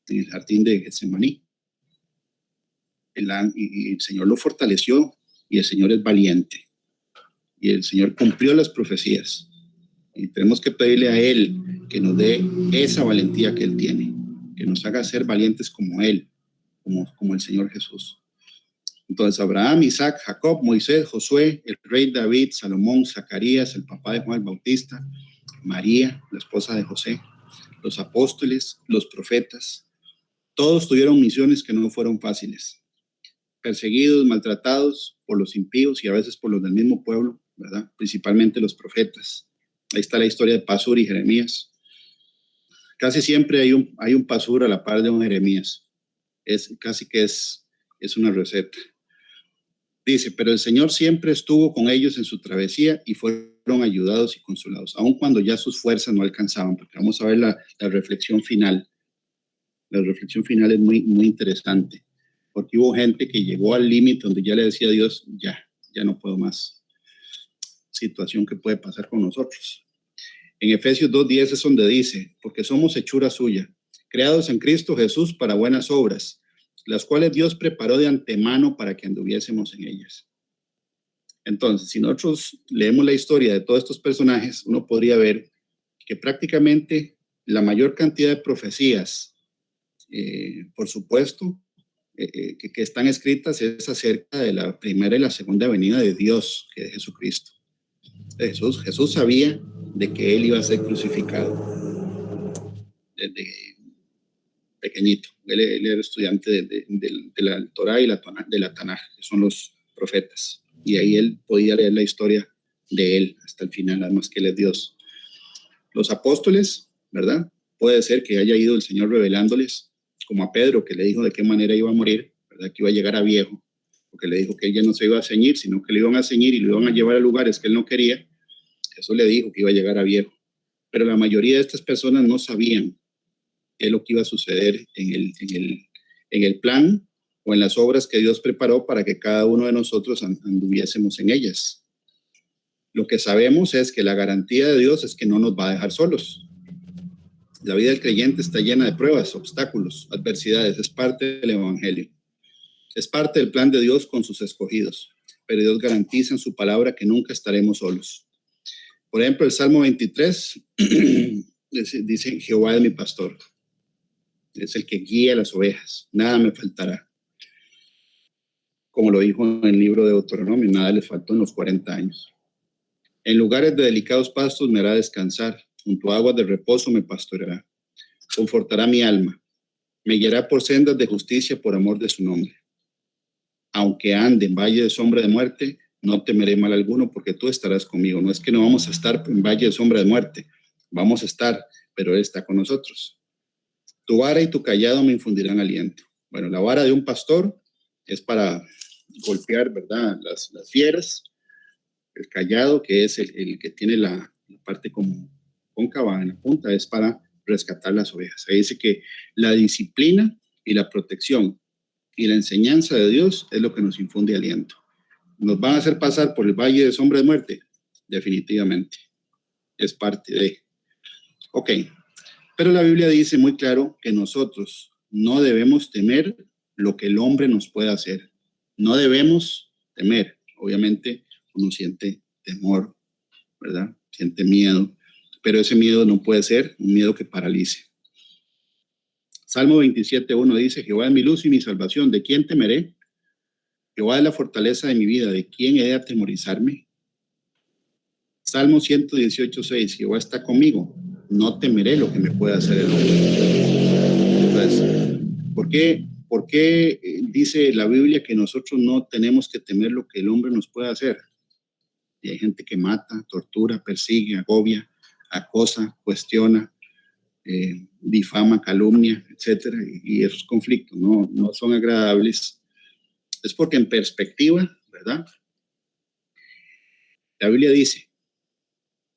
Speaker 2: en el jardín de Getsemaní. Y el Señor lo fortaleció, y el Señor es valiente. Y el Señor cumplió las profecías. Y tenemos que pedirle a Él que nos dé esa valentía que Él tiene, que nos haga ser valientes como Él, como el Señor Jesús. Entonces, Abraham, Isaac, Jacob, Moisés, Josué, el rey David, Salomón, Zacarías, el papá de Juan el Bautista, María, la esposa de José, los apóstoles, los profetas, todos tuvieron misiones que no fueron fáciles. Perseguidos, maltratados por los impíos y a veces por los del mismo pueblo, ¿verdad? Principalmente los profetas. Ahí está la historia de Pasur y Jeremías. Casi siempre hay un Pasur a la par de un Jeremías. Es una receta. Dice, pero el Señor siempre estuvo con ellos en su travesía y fueron ayudados y consolados, aun cuando ya sus fuerzas no alcanzaban, porque vamos a ver la reflexión final. La reflexión final es muy, muy interesante, porque hubo gente que llegó al límite donde ya le decía a Dios, ya no puedo más. Situación que puede pasar con nosotros. En Efesios 2:10 es donde dice, porque somos hechura suya, creados en Cristo Jesús para buenas obras, las cuales Dios preparó de antemano para que anduviésemos en ellas. Entonces, si nosotros leemos la historia de todos estos personajes, uno podría ver que prácticamente la mayor cantidad de profecías, por supuesto, que están escritas es acerca de la primera y la segunda venida de Dios, que es Jesucristo. Jesús sabía de que Él iba a ser crucificado desde pequeñito. Él era estudiante de la Torá y de la Tanaj, que son los profetas. Y ahí él podía leer la historia de Él hasta el final, además que Él es Dios. Los apóstoles, ¿verdad? Puede ser que haya ido el Señor revelándoles, como a Pedro, que le dijo de qué manera iba a morir, ¿verdad? Que iba a llegar a viejo, porque le dijo que ella no se iba a ceñir, sino que le iban a ceñir y lo iban a llevar a lugares que él no quería. Eso le dijo que iba a llegar a viejo. Pero la mayoría de estas personas no sabían qué es lo que iba a suceder en el plan o en las obras que Dios preparó para que cada uno de nosotros anduviésemos en ellas. Lo que sabemos es que la garantía de Dios es que no nos va a dejar solos. La vida del creyente está llena de pruebas, obstáculos, adversidades. Es parte del evangelio. Es parte del plan de Dios con sus escogidos. Pero Dios garantiza en su palabra que nunca estaremos solos. Por ejemplo, el Salmo 23 dice, Jehová es mi pastor. Es el que guía las ovejas. Nada me faltará. Como lo dijo en el libro de Deuteronomio, nada le faltó en los 40 años. En lugares de delicados pastos me hará descansar. Junto a aguas de reposo me pastoreará. Confortará mi alma. Me guiará por sendas de justicia por amor de su nombre. Aunque ande en valle de sombra de muerte, no temeré mal alguno porque tú estarás conmigo. No es que no vamos a estar en valle de sombra de muerte. Vamos a estar, pero Él está con nosotros. Tu vara y tu callado me infundirán aliento. Bueno, la vara de un pastor es para golpear, ¿verdad? Las fieras. El callado, que es el que tiene la parte como cóncava en la punta, es para rescatar las ovejas. Ahí dice que la disciplina y la protección y la enseñanza de Dios es lo que nos infunde aliento. ¿Nos van a hacer pasar por el valle de sombra de muerte? Definitivamente. Es parte de. Ok. Pero la Biblia dice muy claro que nosotros no debemos temer lo que el hombre nos pueda hacer. No debemos temer. Obviamente uno siente temor, ¿verdad? Siente miedo. Pero ese miedo no puede ser un miedo que paralice. Salmo 27:1 dice, Jehová es mi luz y mi salvación. ¿De quién temeré? Jehová es la fortaleza de mi vida. ¿De quién he de atemorizarme? Salmo 118:6. Jehová está conmigo. No temeré lo que me pueda hacer el hombre. Entonces, ¿por qué dice la Biblia que nosotros no tenemos que temer lo que el hombre nos pueda hacer? y hay gente que mata, tortura, persigue, agobia, acosa, cuestiona, difama, calumnia, etcétera, y esos conflictos no son agradables. Es porque en perspectiva, ¿verdad? La Biblia dice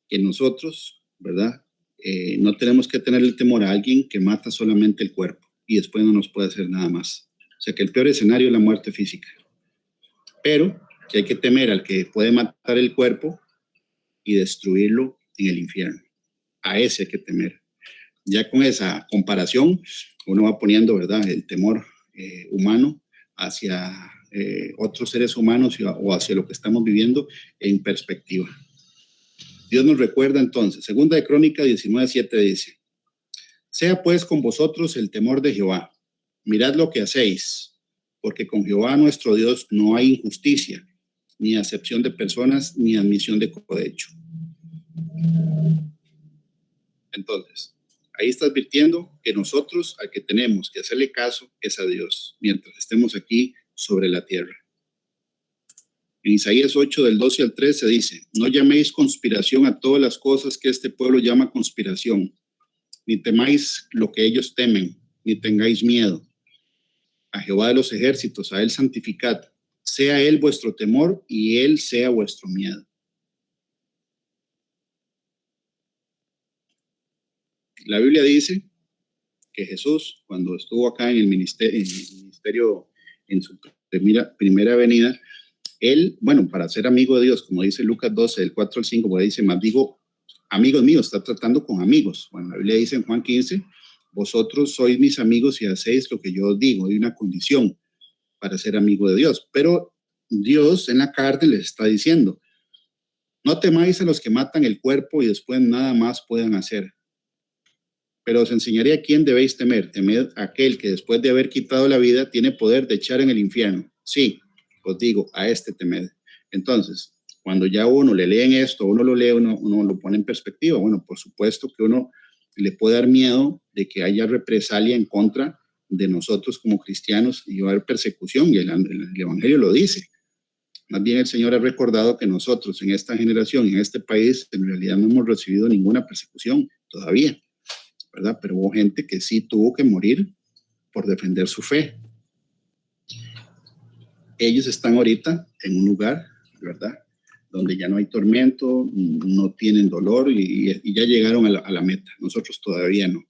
Speaker 2: que nosotros, ¿verdad? No tenemos que tenerle temor a alguien que mata solamente el cuerpo y después no nos puede hacer nada más. O sea que el peor escenario es la muerte física. Pero que hay que temer al que puede matar el cuerpo y destruirlo en el infierno. A ese hay que temer. Ya con esa comparación, uno va poniendo, ¿verdad?, el temor humano hacia otros seres humanos o hacia lo que estamos viviendo en perspectiva. Dios nos recuerda entonces, segunda de Crónicas 19:7 dice, sea pues con vosotros el temor de Jehová, mirad lo que hacéis, porque con Jehová nuestro Dios no hay injusticia, ni acepción de personas, ni admisión de cohecho. Entonces, ahí está advirtiendo que nosotros al que tenemos que hacerle caso es a Dios, mientras estemos aquí sobre la tierra. En Isaías 8, del 12 al 13 dice, no llaméis conspiración a todas las cosas que este pueblo llama conspiración, ni temáis lo que ellos temen, ni tengáis miedo. A Jehová de los ejércitos, a él santificad, sea él vuestro temor y él sea vuestro miedo. La Biblia dice que Jesús, cuando estuvo acá en el ministerio en su primera venida, él, bueno, para ser amigo de Dios, como dice Lucas 12, del 4 al 5, porque dice, más digo, amigos míos, está tratando con amigos. Bueno, la Biblia dice en Juan 15, vosotros sois mis amigos y hacéis lo que yo os digo. Hay una condición para ser amigo de Dios. Pero Dios en la carne les está diciendo, no temáis a los que matan el cuerpo y después nada más puedan hacer. Pero os enseñaré a quién debéis temer. Temed a aquel que después de haber quitado la vida tiene poder de echar en el infierno. Sí, os digo, a este temed. Entonces, cuando ya uno le leen esto, uno lo lee, uno lo pone en perspectiva. Bueno, por supuesto que uno le puede dar miedo de que haya represalia en contra de nosotros como cristianos y va a haber persecución, y el Evangelio lo dice. Más bien el Señor ha recordado que nosotros en esta generación, en este país, en realidad no hemos recibido ninguna persecución todavía, ¿verdad? Pero hubo gente que sí tuvo que morir por defender su fe. Ellos están ahorita en un lugar, ¿verdad?, donde ya no hay tormento, no tienen dolor y ya llegaron a la meta. Nosotros todavía no.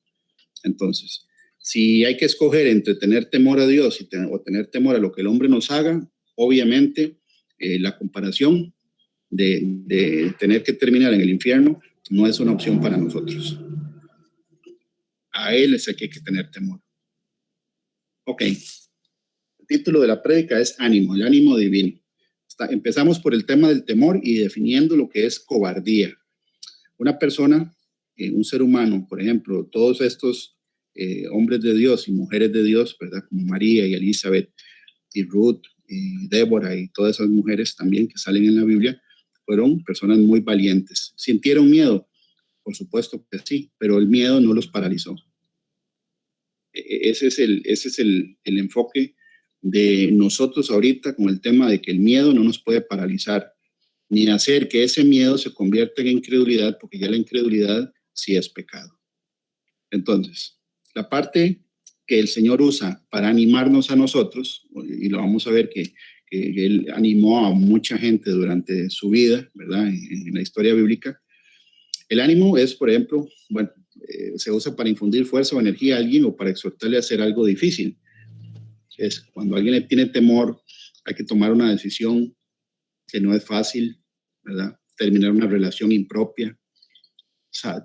Speaker 2: Entonces, si hay que escoger entre tener temor a Dios o tener temor a lo que el hombre nos haga, obviamente la comparación de tener que terminar en el infierno no es una opción para nosotros. A él es el que hay que tener temor. Ok. El título de la prédica es Ánimo, el ánimo divino. Empezamos por el tema del temor y definiendo lo que es cobardía. Una persona, un ser humano, por ejemplo, todos estos hombres de Dios y mujeres de Dios, ¿verdad? Como María y Elizabeth y Ruth y Débora y todas esas mujeres también que salen en la Biblia, fueron personas muy valientes. ¿Sintieron miedo? Por supuesto que sí, pero el miedo no los paralizó. Ese es el enfoque de nosotros ahorita con el tema de que el miedo no nos puede paralizar, ni hacer que ese miedo se convierta en incredulidad, porque ya la incredulidad sí es pecado. Entonces, la parte que el Señor usa para animarnos a nosotros, y lo vamos a ver que Él animó a mucha gente durante su vida, ¿verdad?, en la historia bíblica. El ánimo es, por ejemplo, bueno, se usa para infundir fuerza o energía a alguien o para exhortarle a hacer algo difícil. Es cuando alguien le tiene temor, hay que tomar una decisión que no es fácil, ¿verdad? Terminar una relación impropia,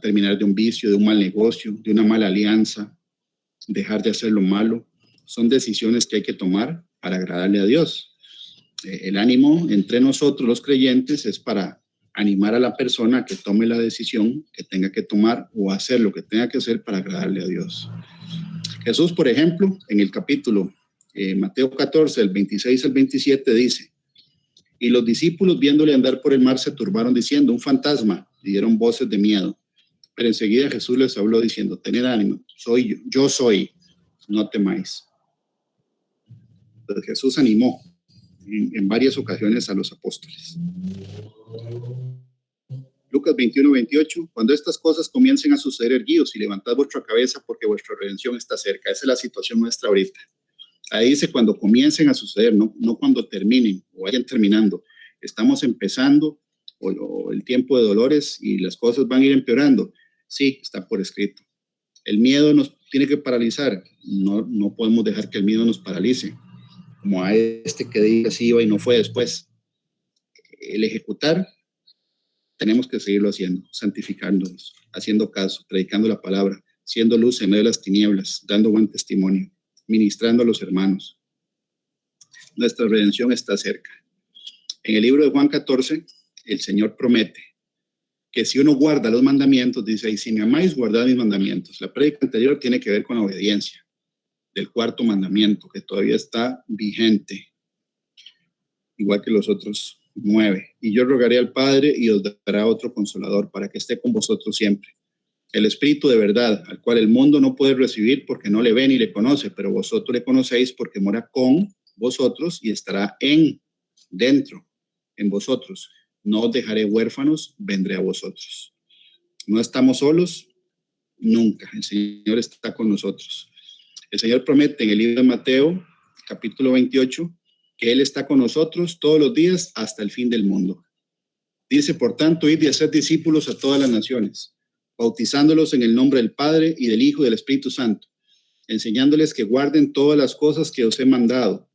Speaker 2: terminar de un vicio, de un mal negocio, de una mala alianza, dejar de hacer lo malo. Son decisiones que hay que tomar para agradarle a Dios. El ánimo entre nosotros los creyentes es para animar a la persona que tome la decisión que tenga que tomar o hacer lo que tenga que hacer para agradarle a Dios. Jesús, por ejemplo, en el capítulo Mateo 14, el 26 al 27 dice, y los discípulos viéndole andar por el mar se turbaron diciendo, un fantasma, y dieron voces de miedo. Pero enseguida Jesús les habló diciendo, tened ánimo, soy yo soy, no temáis. Entonces Jesús animó en varias ocasiones a los apóstoles. Lucas 21:28, cuando estas cosas comiencen a suceder, erguíos y levantad vuestra cabeza porque vuestra redención está cerca. Esa es la situación nuestra ahorita. Ahí dice cuando comiencen a suceder, no cuando terminen o vayan terminando. Estamos empezando o el tiempo de dolores y las cosas van a ir empeorando. Sí, está por escrito. El miedo nos tiene que paralizar. No podemos dejar que el miedo nos paralice. Como a este que diga sí iba y no fue después. El ejecutar, tenemos que seguirlo haciendo, santificándonos, haciendo caso, predicando la palabra, siendo luz en medio de las tinieblas, dando buen testimonio, ministrando a los hermanos. Nuestra redención está cerca. En el libro de Juan 14, el Señor promete que si uno guarda los mandamientos, dice ahí, si me amáis, guardad mis mandamientos. La prédica anterior tiene que ver con la obediencia del cuarto mandamiento, que todavía está vigente, igual que los otros 9. Y yo rogaré al Padre y os dará otro consolador para que esté con vosotros siempre. El Espíritu de verdad, al cual el mundo no puede recibir porque no le ve ni le conoce, pero vosotros le conocéis porque mora con vosotros y estará dentro, en vosotros. No os dejaré huérfanos, vendré a vosotros. No estamos solos, nunca. El Señor está con nosotros. El Señor promete en el libro de Mateo, capítulo 28, que Él está con nosotros todos los días hasta el fin del mundo. Dice, por tanto, id y haced discípulos a todas las naciones, bautizándolos en el nombre del Padre y del Hijo y del Espíritu Santo, enseñándoles que guarden todas las cosas que os he mandado.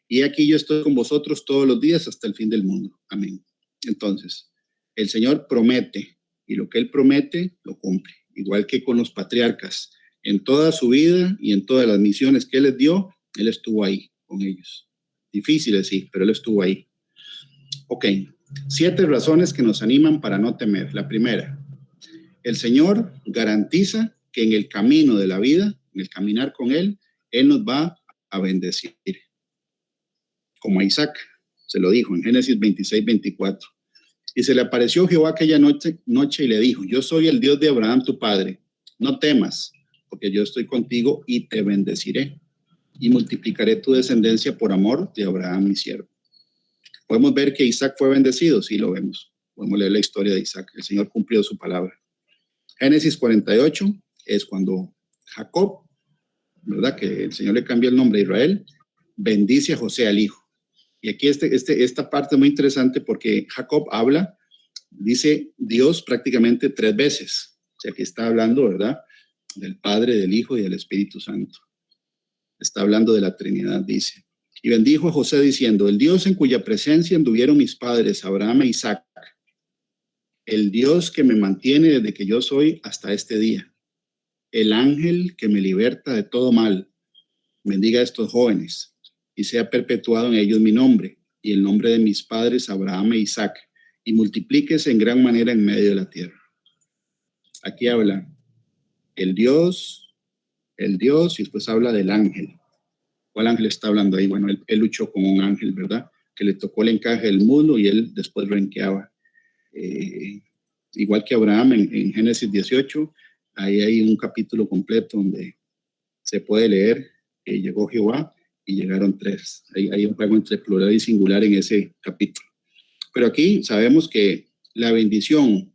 Speaker 2: Y aquí yo estoy con vosotros todos los días hasta el fin del mundo. Amén. Entonces, el Señor promete, y lo que Él promete, lo cumple. Igual que con los patriarcas. En toda su vida y en todas las misiones que Él les dio, Él estuvo ahí con ellos. Difíciles, sí, pero Él estuvo ahí. Ok, 7 razones que nos animan para no temer. La primera, el Señor garantiza que en el camino de la vida, en el caminar con Él nos va a bendecir. Como a Isaac, se lo dijo en Génesis 26:24. Y se le apareció Jehová aquella noche y le dijo, yo soy el Dios de Abraham tu padre, no temas, porque yo estoy contigo y te bendeciré, y multiplicaré tu descendencia por amor de Abraham mi siervo. ¿Podemos ver que Isaac fue bendecido? Sí, lo vemos. Podemos leer la historia de Isaac. El Señor cumplió su palabra. Génesis 48 es cuando Jacob, ¿verdad? Que el Señor le cambió el nombre a Israel, bendice a José, al hijo. Y aquí esta parte es muy interesante porque Jacob habla, dice Dios prácticamente 3 veces. O sea, que está hablando, ¿verdad? Del Padre, del Hijo y del Espíritu Santo. Está hablando de la Trinidad, dice. Y bendijo a José diciendo, el Dios en cuya presencia anduvieron mis padres, Abraham e Isaac, el Dios que me mantiene desde que yo soy hasta este día, el ángel que me liberta de todo mal, bendiga a estos jóvenes y sea perpetuado en ellos mi nombre y el nombre de mis padres, Abraham e Isaac, y multiplíquese en gran manera en medio de la tierra. Aquí habla el Dios, y después habla del ángel. ¿Cuál ángel está hablando ahí? Bueno, él luchó con un ángel, ¿verdad? Que le tocó el encaje del muslo y él después renqueaba. Igual que Abraham en Génesis 18, ahí hay un capítulo completo donde se puede leer que llegó Jehová y llegaron 3. Hay un juego entre plural y singular en ese capítulo. Pero aquí sabemos que la bendición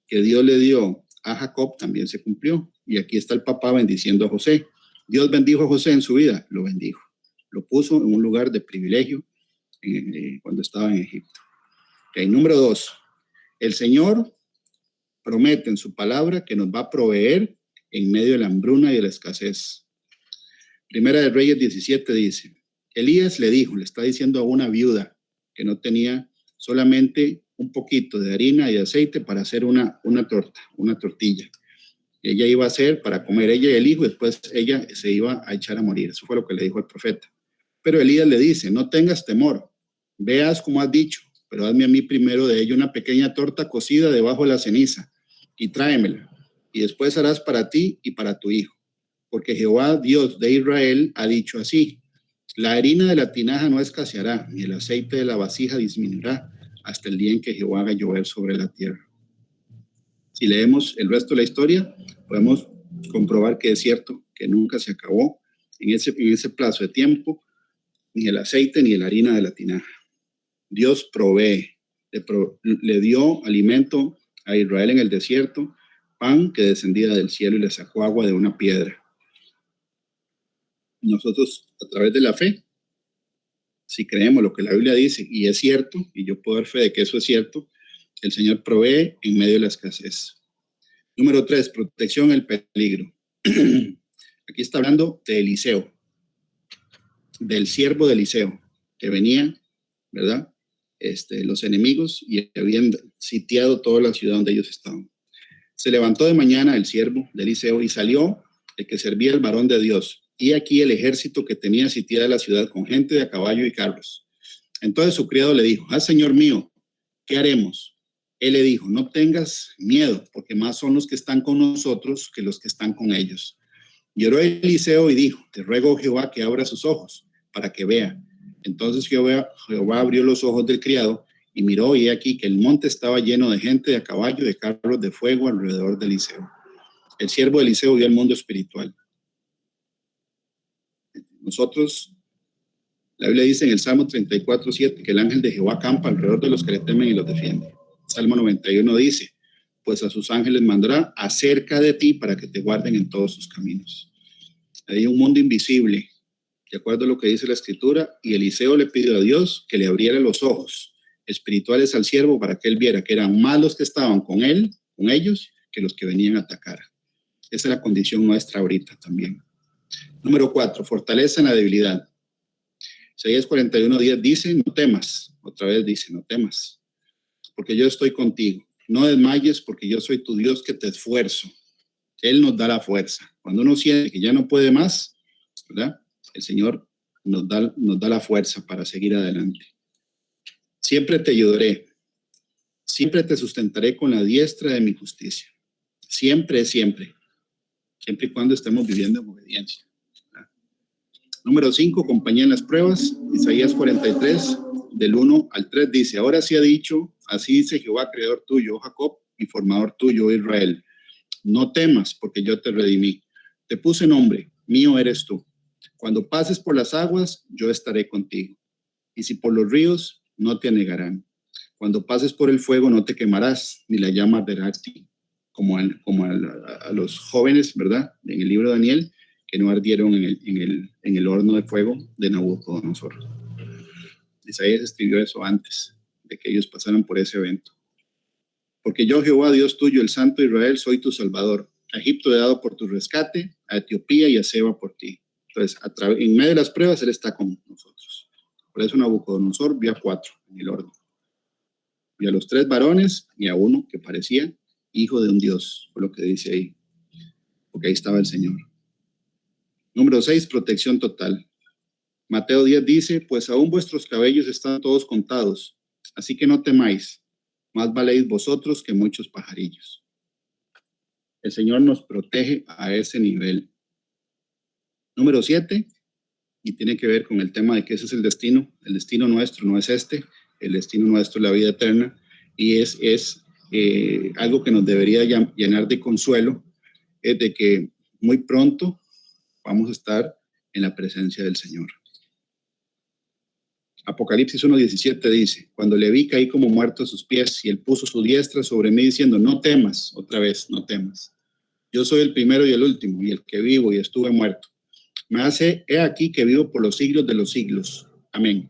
Speaker 2: que Dios le dio a Jacob también se cumplió. Y aquí está el papá bendiciendo a José. Dios bendijo a José en su vida, lo bendijo. Lo puso en un lugar de privilegio cuando estaba en Egipto. Okay, número 2. El Señor promete en su palabra que nos va a proveer en medio de la hambruna y de la escasez. Primera de Reyes 17 dice, Elías le está diciendo a una viuda que no tenía solamente un poquito de harina y de aceite para hacer una tortilla. Ella iba a hacer para comer ella y el hijo, después ella se iba a echar a morir. Eso fue lo que le dijo el profeta. Pero Elías le dice, no tengas temor, veas como has dicho, pero hazme a mí primero de ella una pequeña torta cocida debajo de la ceniza y tráemela. Y después harás para ti y para tu hijo. Porque Jehová, Dios de Israel, ha dicho así, la harina de la tinaja no escaseará, ni el aceite de la vasija disminuirá, hasta el día en que Jehová haga llover sobre la tierra. Si leemos el resto de la historia, podemos comprobar que es cierto, que nunca se acabó. En ese plazo de tiempo, ni el aceite, ni la harina de la tinaja. Dios provee, le dio alimento a Israel en el desierto, pan que descendía del cielo y le sacó agua de una piedra. Nosotros, a través de la fe, si creemos lo que la Biblia dice, y es cierto, y yo puedo dar fe de que eso es cierto, el Señor provee en medio de la escasez. Número 3, protección del peligro. Aquí está hablando de Eliseo, del siervo de Eliseo, que venía, ¿verdad? Los enemigos y habían sitiado toda la ciudad donde ellos estaban. Se levantó de mañana el siervo de Eliseo y salió el que servía el varón de Dios. Y aquí el ejército que tenía sitiada la ciudad con gente de a caballo y carros. Entonces su criado le dijo: señor mío, ¿qué haremos? Él le dijo: no tengas miedo, porque más son los que están con nosotros que los que están con ellos. Lloró Eliseo y dijo: te ruego, Jehová, que abra sus ojos para que vea. Entonces Jehová abrió los ojos del criado y miró, y aquí que el monte estaba lleno de gente de a caballo, de carros de fuego alrededor de Eliseo. El siervo de Eliseo vio el mundo espiritual. Nosotros, la Biblia dice en el Salmo 34:7 que el ángel de Jehová acampa alrededor de los que le temen y los defiende. Salmo 91 dice: pues a sus ángeles mandará acerca de ti para que te guarden en todos sus caminos. Hay un mundo invisible, de acuerdo a lo que dice la Escritura, y Eliseo le pidió a Dios que le abriera los ojos espirituales al siervo para que él viera que eran más los que estaban con él, con ellos, que los que venían a atacar. Esa es la condición nuestra ahorita también. Número 4, fortaleza en la debilidad. Isaías 41:10 dice: no temas. Otra vez dice: no temas, porque yo estoy contigo. No desmayes, porque yo soy tu Dios que te esfuerzo. Él nos da la fuerza. Cuando uno siente que ya no puede más, ¿verdad? El Señor nos da la fuerza para seguir adelante. Siempre te ayudaré. Siempre te sustentaré con la diestra de mi justicia. Siempre, siempre. Siempre y cuando estemos viviendo en obediencia. ¿Verdad? Número 5, compañía en las pruebas. Isaías 43, del 1 al 3 dice: ahora sí ha dicho, así dice Jehová, creador tuyo, Jacob, y formador tuyo, Israel. No temas, porque yo te redimí. Te puse nombre, mío eres tú. Cuando pases por las aguas, yo estaré contigo. Y si por los ríos, no te anegarán. Cuando pases por el fuego, no te quemarás, ni la llama arderá a ti. Como a los jóvenes, ¿verdad? En el libro de Daniel, que no ardieron en el horno de fuego de Nabucodonosor. Isaías escribió eso antes de que ellos pasaran por ese evento. Porque yo, Jehová, Dios tuyo, el Santo de Israel, soy tu Salvador. A Egipto he dado por tu rescate, a Etiopía y a Seba por ti. Entonces, en medio de las pruebas, Él está con nosotros. Por eso Nabucodonosor vio a 4 en el horno. Vio a los 3 varones y a uno que parecía hijo de un Dios, por lo que dice ahí. Porque ahí estaba el Señor. Número 6, protección total. Mateo 10 dice: pues aún vuestros cabellos están todos contados, así que no temáis, más valéis vosotros que muchos pajarillos. El Señor nos protege a ese nivel. Número 7, y tiene que ver con el tema de que ese es el destino. El destino nuestro no es este, el destino nuestro es la vida eterna, y es algo que nos debería llenar de consuelo, es de que muy pronto vamos a estar en la presencia del Señor. Apocalipsis 1:17 dice: cuando le vi, caí como muerto a sus pies, y él puso su diestra sobre mí diciendo: no temas. Otra vez, no temas. Yo soy el primero y el último, y el que vivo y estuve muerto. Me hace, he aquí que vivo por los siglos de los siglos. Amén.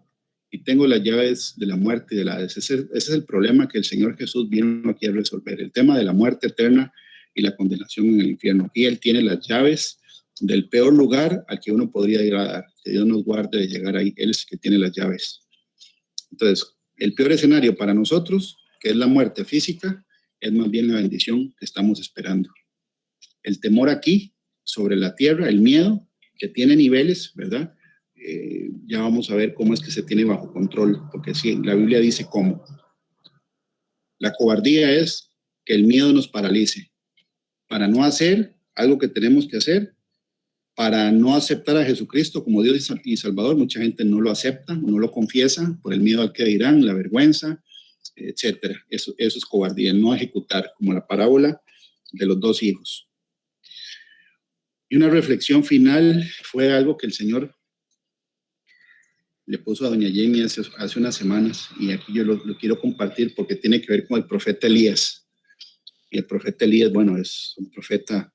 Speaker 2: Y tengo las llaves de la muerte y de la Hades. Ese es el problema que el Señor Jesús vino aquí a resolver. El tema de la muerte eterna y la condenación en el infierno. Aquí Él tiene las llaves del peor lugar al que uno podría ir a dar. Que Dios nos guarde de llegar ahí. Él es el que tiene las llaves. Entonces, el peor escenario para nosotros, que es la muerte física, es más bien la bendición que estamos esperando. El temor aquí, sobre la tierra, el miedo, que tiene niveles, ¿verdad? Ya vamos a ver cómo es que se tiene bajo control, porque sí, la Biblia dice cómo. La cobardía es que el miedo nos paralice, para no hacer algo que tenemos que hacer, para no aceptar a Jesucristo como Dios y Salvador. Mucha gente no lo acepta, no lo confiesa, por el miedo al que dirán, la vergüenza, etcétera. Eso es cobardía, no ejecutar, como la parábola de los 2 hijos. Y una reflexión final fue algo que el Señor le puso a doña Jenny hace unas semanas, y aquí yo lo quiero compartir porque tiene que ver con el profeta Elías. Y el profeta Elías, bueno, es un profeta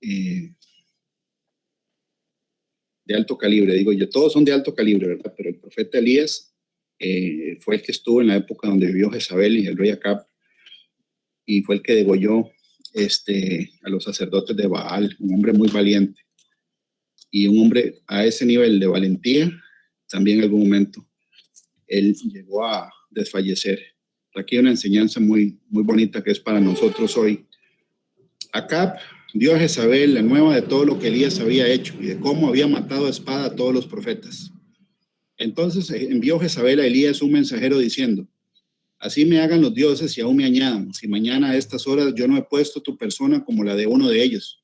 Speaker 2: de alto calibre, digo yo, todos son de alto calibre, ¿verdad? Pero el profeta Elías fue el que estuvo en la época donde vivió Jezabel y el rey Acab, y fue el que degolló a los sacerdotes de Baal, un hombre muy valiente, y un hombre a ese nivel de valentía, también en algún momento él llegó a desfallecer. Aquí hay una enseñanza muy, muy bonita que es para nosotros hoy. Acab dio a Jezabel la nueva de todo lo que Elías había hecho y de cómo había matado a espada a todos los profetas. Entonces envió Jezabel a Elías un mensajero diciendo: así me hagan los dioses y aún me añadan, si mañana a estas horas yo no he puesto tu persona como la de uno de ellos.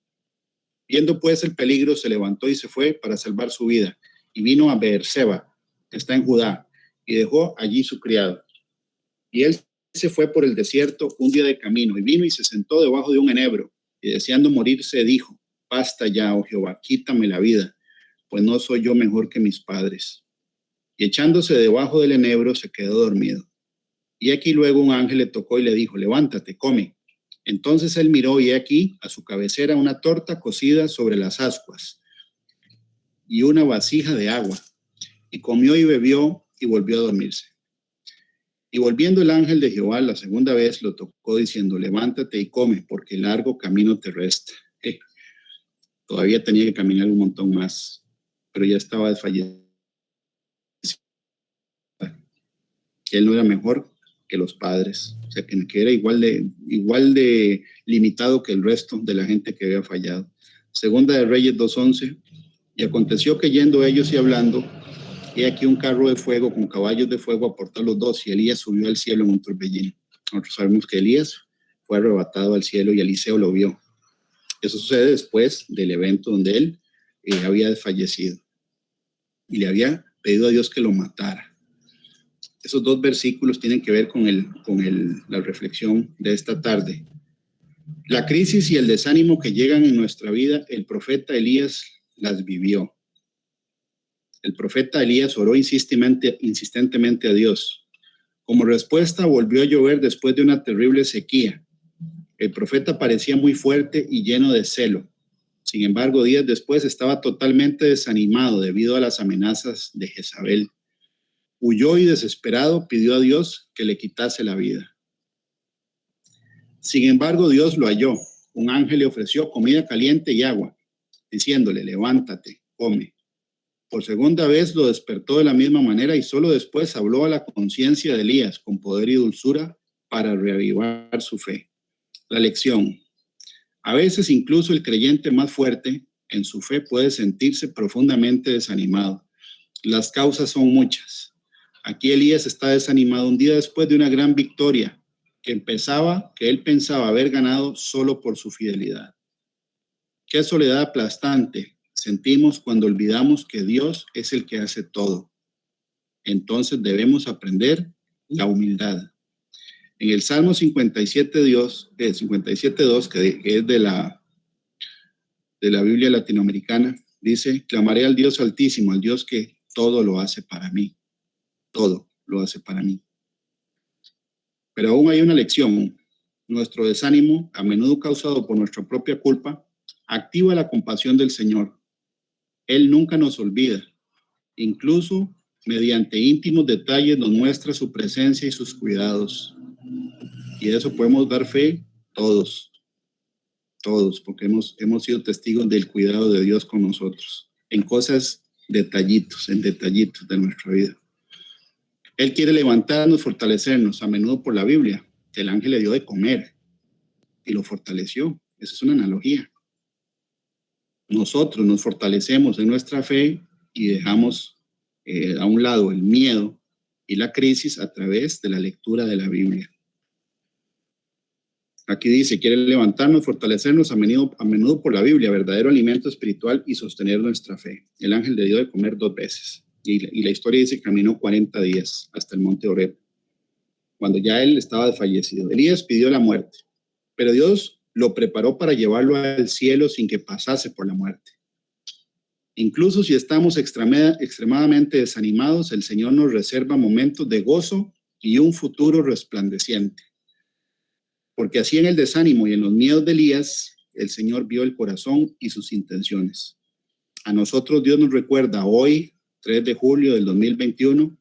Speaker 2: Viendo pues el peligro, se levantó y se fue para salvar su vida, y vino a Beerseba, que está en Judá, y dejó allí su criado. Y él se fue por el desierto un día de camino, y vino y se sentó debajo de un enebro, y deseando morirse dijo: basta ya, oh Jehová, quítame la vida, pues no soy yo mejor que mis padres. Y echándose debajo del enebro se quedó dormido. Y aquí luego un ángel le tocó y le dijo: levántate, come. Entonces él miró, y aquí a su cabecera una torta cocida sobre las ascuas y una vasija de agua. Y comió y bebió y volvió a dormirse. Y volviendo el ángel de Jehová la segunda vez lo tocó diciendo: levántate y come, porque largo camino te resta. Todavía tenía que caminar un montón más, pero ya estaba desfallecido. Él no era mejor que los padres, o sea, que era igual de limitado que el resto de la gente que había fallado. Segunda de Reyes 2:11. Y aconteció que yendo ellos y hablando, he aquí un carro de fuego con caballos de fuego aportó los dos, y Elías subió al cielo en un torbellino. Nosotros sabemos que Elías fue arrebatado al cielo y Eliseo lo vio. Eso sucede después del evento donde él había desfallecido y le había pedido a Dios que lo matara. Esos dos versículos tienen que ver con la reflexión de esta tarde. La crisis y el desánimo que llegan en nuestra vida, el profeta Elías las vivió. El profeta Elías oró insistentemente a Dios. Como respuesta, volvió a llover después de una terrible sequía. El profeta parecía muy fuerte y lleno de celo. Sin embargo, días después estaba totalmente desanimado debido a las amenazas de Jezabel. Huyó y desesperado pidió a Dios que le quitase la vida. Sin embargo, Dios lo halló. Un ángel le ofreció comida caliente y agua, diciéndole: levántate, come. Por segunda vez lo despertó de la misma manera y solo después habló a la conciencia de Elías con poder y dulzura para reavivar su fe. La lección: a veces incluso el creyente más fuerte en su fe puede sentirse profundamente desanimado. Las causas son muchas. Aquí Elías está desanimado un día después de una gran victoria que él pensaba haber ganado solo por su fidelidad. Qué soledad aplastante sentimos cuando olvidamos que Dios es el que hace todo. Entonces debemos aprender la humildad. En el Salmo 57:2, que es de la Biblia latinoamericana, dice: clamaré al Dios Altísimo, al Dios que todo lo hace para mí. Todo lo hace para mí. Pero aún hay una lección. Nuestro desánimo, a menudo causado por nuestra propia culpa, activa la compasión del Señor. Él nunca nos olvida. Incluso mediante íntimos detalles nos muestra su presencia y sus cuidados. Y de eso podemos dar fe todos, porque hemos sido testigos del cuidado de Dios con nosotros, en cosas, detallitos de nuestra vida. Él quiere levantarnos, fortalecernos, a menudo por la Biblia. El ángel le dio de comer y lo fortaleció. Esa es una analogía. Nosotros nos fortalecemos en nuestra fe y dejamos a un lado el miedo y la crisis a través de la lectura de la Biblia. Aquí dice: quiere levantarnos, fortalecernos a menudo por la Biblia, verdadero alimento espiritual, y sostener nuestra fe. El ángel le dio de comer 2 veces. Y la historia dice que caminó 40 días hasta el monte Horeb, cuando ya él estaba desfallecido. Elías pidió la muerte, pero Dios lo preparó para llevarlo al cielo sin que pasase por la muerte. Incluso si estamos extremadamente desanimados, el Señor nos reserva momentos de gozo y un futuro resplandeciente. Porque así en el desánimo y en los miedos de Elías, el Señor vio el corazón y sus intenciones. A nosotros Dios nos recuerda hoy, 3 de julio del 2021,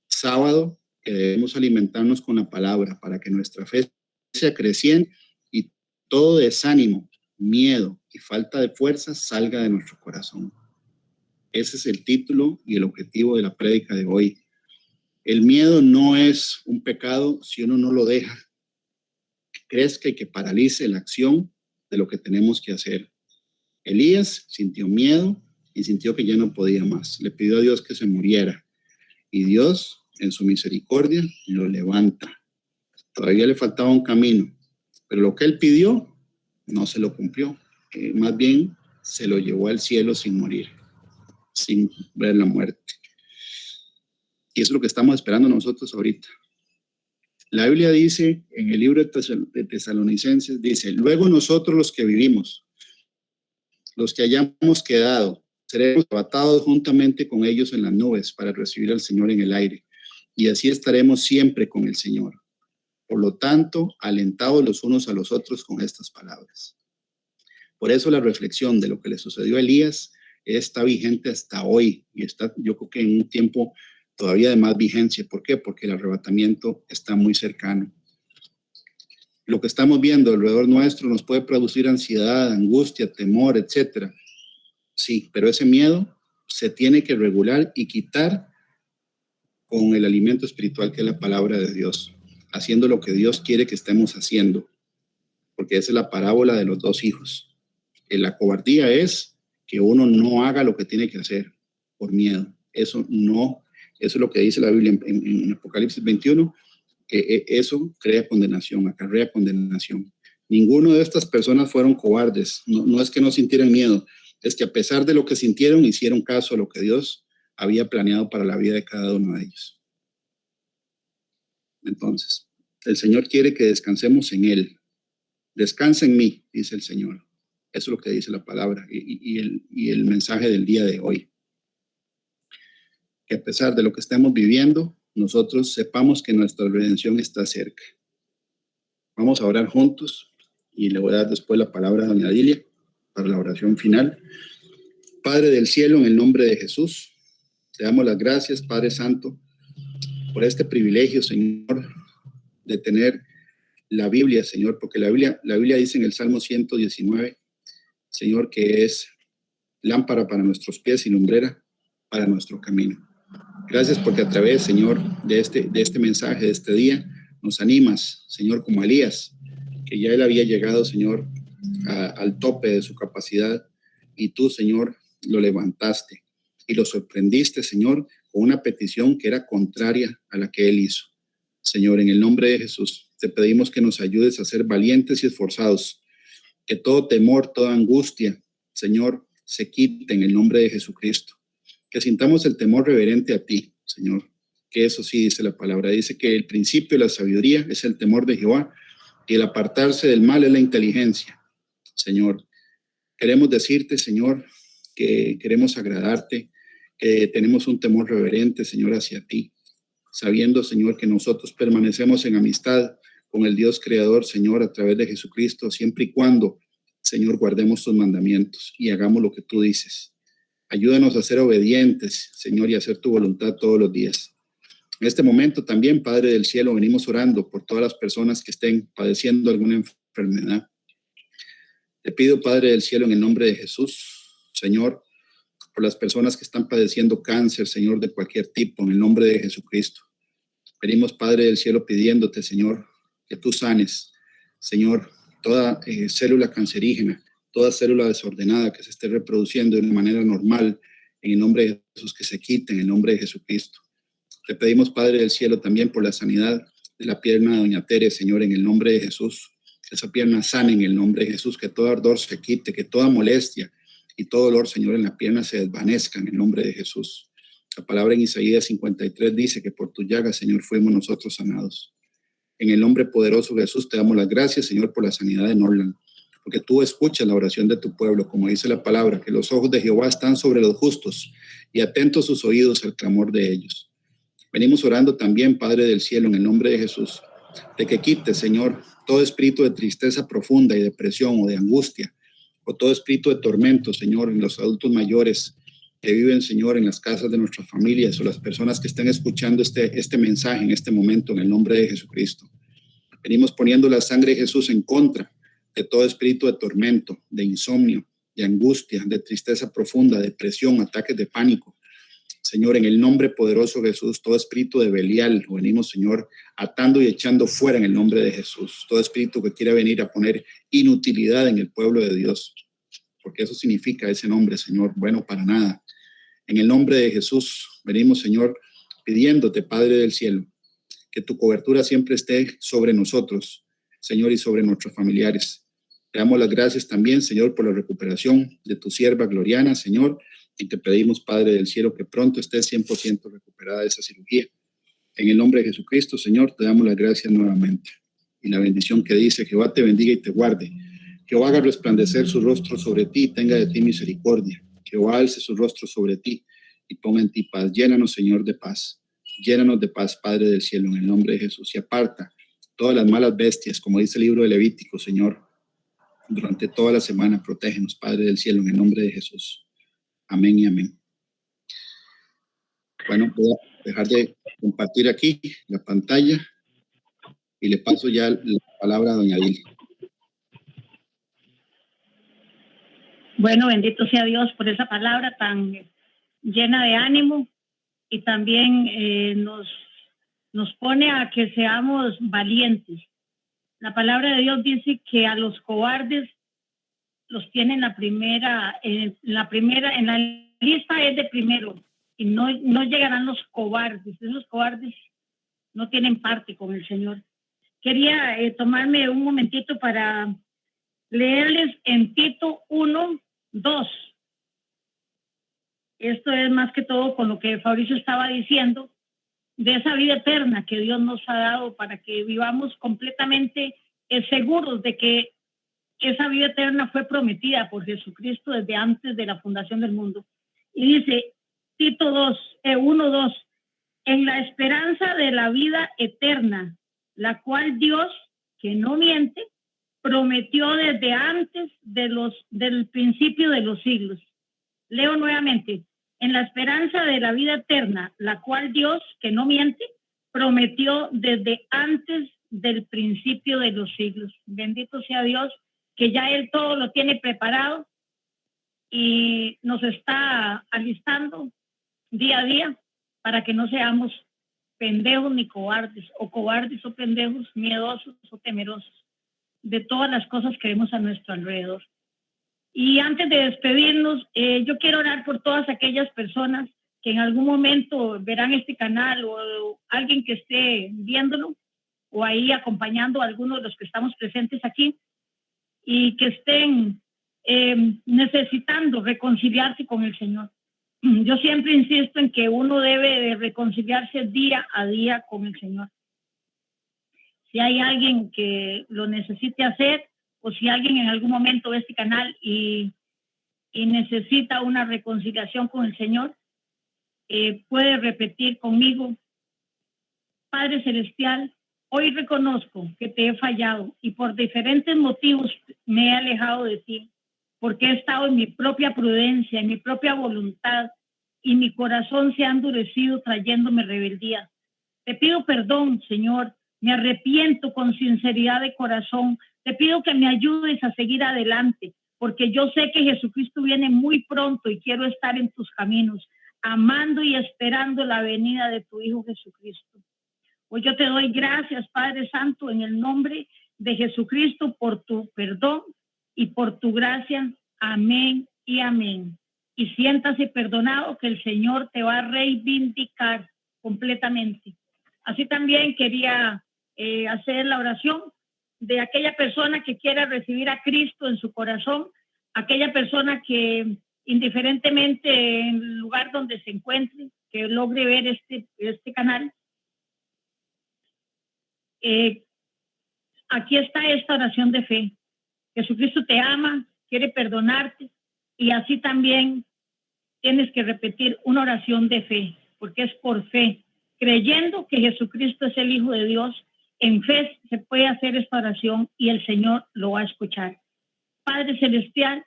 Speaker 2: sábado, que debemos alimentarnos con la palabra para que nuestra fe sea creciente y todo desánimo, miedo y falta de fuerza salga de nuestro corazón. Ese es el título y el objetivo de la prédica de hoy. El miedo no es un pecado si uno no lo deja que crezca y que paralice la acción de lo que tenemos que hacer. Elías sintió miedo y sintió que ya no podía más. Le pidió a Dios que se muriera y Dios, en su misericordia, lo levanta. Todavía le faltaba un camino, pero lo que él pidió no se lo cumplió. Más bien se lo llevó al cielo sin morir, sin ver la muerte. Y eso es lo que estamos esperando nosotros ahorita. La Biblia dice, en el libro de Tesalonicenses, dice, luego nosotros los que vivimos, los que hayamos quedado, seremos arrebatados juntamente con ellos en las nubes para recibir al Señor en el aire. Y así estaremos siempre con el Señor. Por lo tanto, alentados los unos a los otros con estas palabras. Por eso la reflexión de lo que le sucedió a Elías está vigente hasta hoy y está, yo creo que en un tiempo todavía de más vigencia. ¿Por qué? Porque el arrebatamiento está muy cercano. Lo que estamos viendo alrededor nuestro nos puede producir ansiedad, angustia, temor, etcétera. Sí, pero ese miedo se tiene que regular y quitar con el alimento espiritual que es la palabra de Dios, haciendo lo que Dios quiere que estemos haciendo, porque esa es la parábola de los 2 hijos. La cobardía es que uno no haga lo que tiene que hacer por miedo. Eso es lo que dice la Biblia en Apocalipsis 21, que eso crea condenación, acarrea condenación. Ninguno de estas personas fueron cobardes, no es que no sintieran miedo, es que a pesar de lo que sintieron, hicieron caso a lo que Dios había planeado para la vida de cada uno de ellos. Entonces, el Señor quiere que descansemos en Él. Descansa en mí, dice el Señor. Eso es lo que dice la palabra y el mensaje del día de hoy. Que a pesar de lo que estemos viviendo, nosotros sepamos que nuestra redención está cerca. Vamos a orar juntos y le voy a dar después la palabra a doña Dilia para la oración final. Padre del cielo, en el nombre de Jesús, te damos las gracias, Padre Santo, por este privilegio, Señor, de tener la Biblia, Señor, porque la Biblia dice en el Salmo 119, Señor, que es lámpara para nuestros pies y lumbrera para nuestro camino. Gracias porque a través, Señor, de este mensaje, de este día, nos animas, Señor, como Elías, que ya él había llegado, Señor, al tope de su capacidad, y tú, Señor, lo levantaste y lo sorprendiste, Señor, con una petición que era contraria a la que él hizo. Señor, en el nombre de Jesús, te pedimos que nos ayudes a ser valientes y esforzados, que todo temor, toda angustia, Señor, se quite en el nombre de Jesucristo, que sintamos el temor reverente a ti, Señor, que eso sí dice la palabra, dice que el principio de la sabiduría es el temor de Jehová y el apartarse del mal es la inteligencia. Señor, queremos decirte, Señor, que queremos agradarte, que tenemos un temor reverente, Señor, hacia ti, sabiendo, Señor, que nosotros permanecemos en amistad con el Dios creador, Señor, a través de Jesucristo, siempre y cuando, Señor, guardemos tus mandamientos y hagamos lo que tú dices. Ayúdanos a ser obedientes, Señor, y a hacer tu voluntad todos los días. En este momento también, Padre del cielo, venimos orando por todas las personas que estén padeciendo alguna enfermedad. Te pido, Padre del cielo, en el nombre de Jesús, Señor, por las personas que están padeciendo cáncer, Señor, de cualquier tipo, en el nombre de Jesucristo. Venimos, Padre del cielo, pidiéndote, Señor, que tú sanes, Señor, toda célula cancerígena, toda célula desordenada que se esté reproduciendo de una manera normal, en el nombre de Jesús, que se quite en el nombre de Jesucristo. Te pedimos, Padre del cielo, también por la sanidad de la pierna de doña Tere, Señor, en el nombre de Jesús. Que esa pierna sane en el nombre de Jesús, que todo ardor se quite, que toda molestia y todo dolor, Señor, en la pierna se desvanezca en el nombre de Jesús. La palabra en Isaías 53 dice que por tu llaga, Señor, fuimos nosotros sanados. En el nombre poderoso de Jesús te damos las gracias, Señor, por la sanidad de Norland. porque tú escuchas la oración de tu pueblo, como dice la palabra, que los ojos de Jehová están sobre los justos y atentos sus oídos al clamor de ellos. Venimos orando también, Padre del cielo, en el nombre de Jesús, de que quites, Señor, todo espíritu de tristeza profunda y depresión o de angustia, o todo espíritu de tormento, Señor, en los adultos mayores que viven, Señor, en las casas de nuestras familias, o las personas que estén escuchando este mensaje en este momento, en el nombre de Jesucristo. Venimos poniendo la sangre de Jesús en contra de todo espíritu de tormento, de insomnio, de angustia, de tristeza profunda, depresión, ataques de pánico. Señor, en el nombre poderoso de Jesús, todo espíritu de Belial, lo venimos, Señor, atando y echando fuera en el nombre de Jesús. Todo espíritu que quiera venir a poner inutilidad en el pueblo de Dios, porque eso significa ese nombre, Señor, bueno para nada. En el nombre de Jesús, venimos, Señor, pidiéndote, Padre del cielo, que tu cobertura siempre esté sobre nosotros, Señor, y sobre nuestros familiares. Te damos las gracias también, Señor, por la recuperación de tu sierva Gloriana, Señor, y te pedimos, Padre del cielo, que pronto estés 100% recuperada de esa cirugía. En el nombre de Jesucristo, Señor, te damos las gracias nuevamente. Y la bendición que dice: Jehová te bendiga y te guarde. Jehová haga resplandecer su rostro sobre ti y tenga de ti misericordia. Jehová alce su rostro sobre ti y ponga en ti paz. Llénanos, Señor, de paz. Llénanos de paz, Padre del cielo, en el nombre de Jesús. Y aparta todas las malas bestias, como dice el libro de Levítico, Señor. Durante toda la semana, protégenos, Padre del cielo, en el nombre de Jesús. Amén y amén. Bueno, voy a dejar de compartir aquí la pantalla y le paso ya la palabra a doña Dili.
Speaker 3: Bueno, bendito sea Dios por esa palabra tan llena de ánimo y también nos pone a que seamos valientes. La palabra de Dios dice que a los cobardes los tiene en la lista es de primero, y no llegarán los cobardes. Esos cobardes no tienen parte con el Señor. Quería tomarme un momentito para leerles en Tito 1:2. Esto es más que todo con lo que Fabricio estaba diciendo, de esa vida eterna que Dios nos ha dado para que vivamos completamente seguros de que esa vida eterna fue prometida por Jesucristo desde antes de la fundación del mundo. Y dice Tito 1:2, en la esperanza de la vida eterna, la cual Dios, que no miente, prometió desde antes del principio de los siglos. Leo nuevamente, en la esperanza de la vida eterna, la cual Dios, que no miente, prometió desde antes del principio de los siglos. Bendito sea Dios, que ya Él todo lo tiene preparado y nos está alistando día a día para que no seamos pendejos ni cobardes o pendejos, miedosos o temerosos de todas las cosas que vemos a nuestro alrededor. Y antes de despedirnos, yo quiero orar por todas aquellas personas que en algún momento verán este canal o alguien que esté viéndolo o ahí acompañando a algunos de los que estamos presentes aquí y que estén necesitando reconciliarse con el Señor. Yo siempre insisto en que uno debe de reconciliarse día a día con el Señor. Si hay alguien que lo necesite hacer, o si alguien en algún momento ve este canal y necesita una reconciliación con el Señor, puede repetir conmigo: Padre Celestial, hoy reconozco que te he fallado y por diferentes motivos me he alejado de ti, porque he estado en mi propia prudencia, en mi propia voluntad, y mi corazón se ha endurecido trayéndome rebeldía. Te pido perdón, Señor, me arrepiento con sinceridad de corazón. Te pido que me ayudes a seguir adelante, porque yo sé que Jesucristo viene muy pronto y quiero estar en tus caminos, amando y esperando la venida de tu Hijo Jesucristo. Hoy yo te doy gracias, Padre Santo, en el nombre de Jesucristo, por tu perdón y por tu gracia. Amén y amén. Y siéntase perdonado, que el Señor te va a reivindicar completamente. Así también quería hacer la oración de aquella persona que quiera recibir a Cristo en su corazón, aquella persona que indiferentemente en el lugar donde se encuentre, que logre ver este canal. Aquí está esta oración de fe. Jesucristo te ama, quiere perdonarte, y así también tienes que repetir una oración de fe, porque es por fe, creyendo que Jesucristo es el Hijo de Dios. En fe se puede hacer esta oración y el Señor lo va a escuchar. Padre Celestial,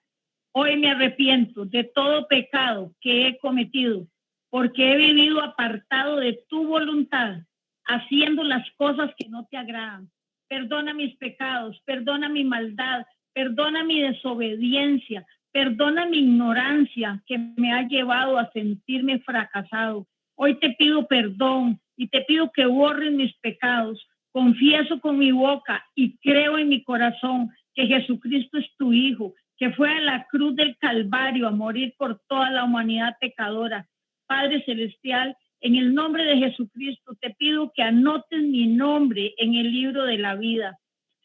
Speaker 3: hoy me arrepiento de todo pecado que he cometido, porque he vivido apartado de tu voluntad, haciendo las cosas que no te agradan. Perdona mis pecados, perdona mi maldad, perdona mi desobediencia, perdona mi ignorancia que me ha llevado a sentirme fracasado. Hoy te pido perdón y te pido que borres mis pecados. Confieso con mi boca y creo en mi corazón que Jesucristo es tu Hijo, que fue a la cruz del Calvario a morir por toda la humanidad pecadora. Padre Celestial, en el nombre de Jesucristo te pido que anotes mi nombre en el libro de la vida.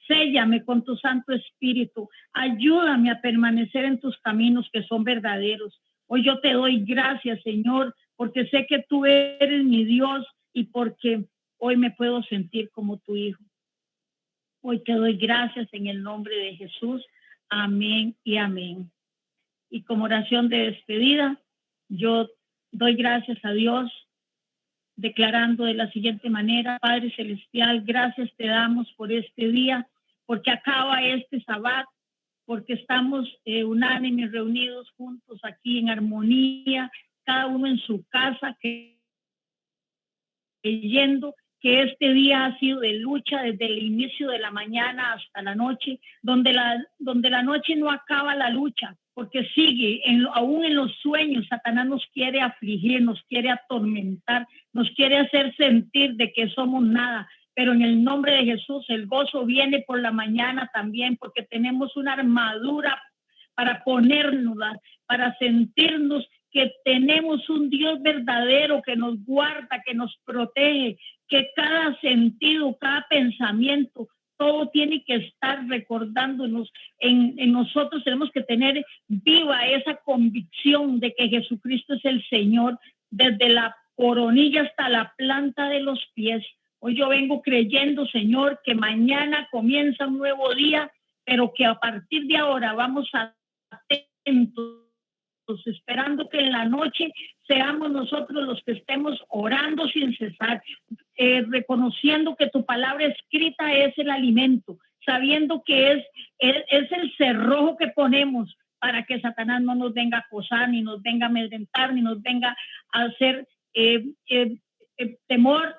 Speaker 3: Séllame con tu Santo Espíritu. Ayúdame a permanecer en tus caminos que son verdaderos. Hoy yo te doy gracias, Señor, porque sé que tú eres mi Dios y porque hoy me puedo sentir como tu Hijo. Hoy te doy gracias en el nombre de Jesús. Amén y amén. Y como oración de despedida, yo doy gracias a Dios declarando de la siguiente manera: Padre Celestial, gracias te damos por este día, porque acaba este sabbat, porque estamos unánimes, reunidos juntos aquí en armonía, cada uno en su casa, creyendo que este día ha sido de lucha desde el inicio de la mañana hasta la noche, donde la noche no acaba la lucha, porque sigue, aún en los sueños, Satanás nos quiere afligir, nos quiere atormentar, nos quiere hacer sentir de que somos nada. Pero en el nombre de Jesús el gozo viene por la mañana también, porque tenemos una armadura para ponérnosla, para sentirnos que tenemos un Dios verdadero que nos guarda, que nos protege, que cada sentido, cada pensamiento, todo tiene que estar recordándonos. En nosotros tenemos que tener viva esa convicción de que Jesucristo es el Señor, desde la coronilla hasta la planta de los pies. Hoy yo vengo creyendo, Señor, que mañana comienza un nuevo día, pero que a partir de ahora vamos atentos, esperando que en la noche seamos nosotros los que estemos orando sin cesar, reconociendo que tu palabra escrita es el alimento, sabiendo que es el cerrojo que ponemos para que Satanás no nos venga a acosar, ni nos venga a amedrentar, ni nos venga a hacer temor,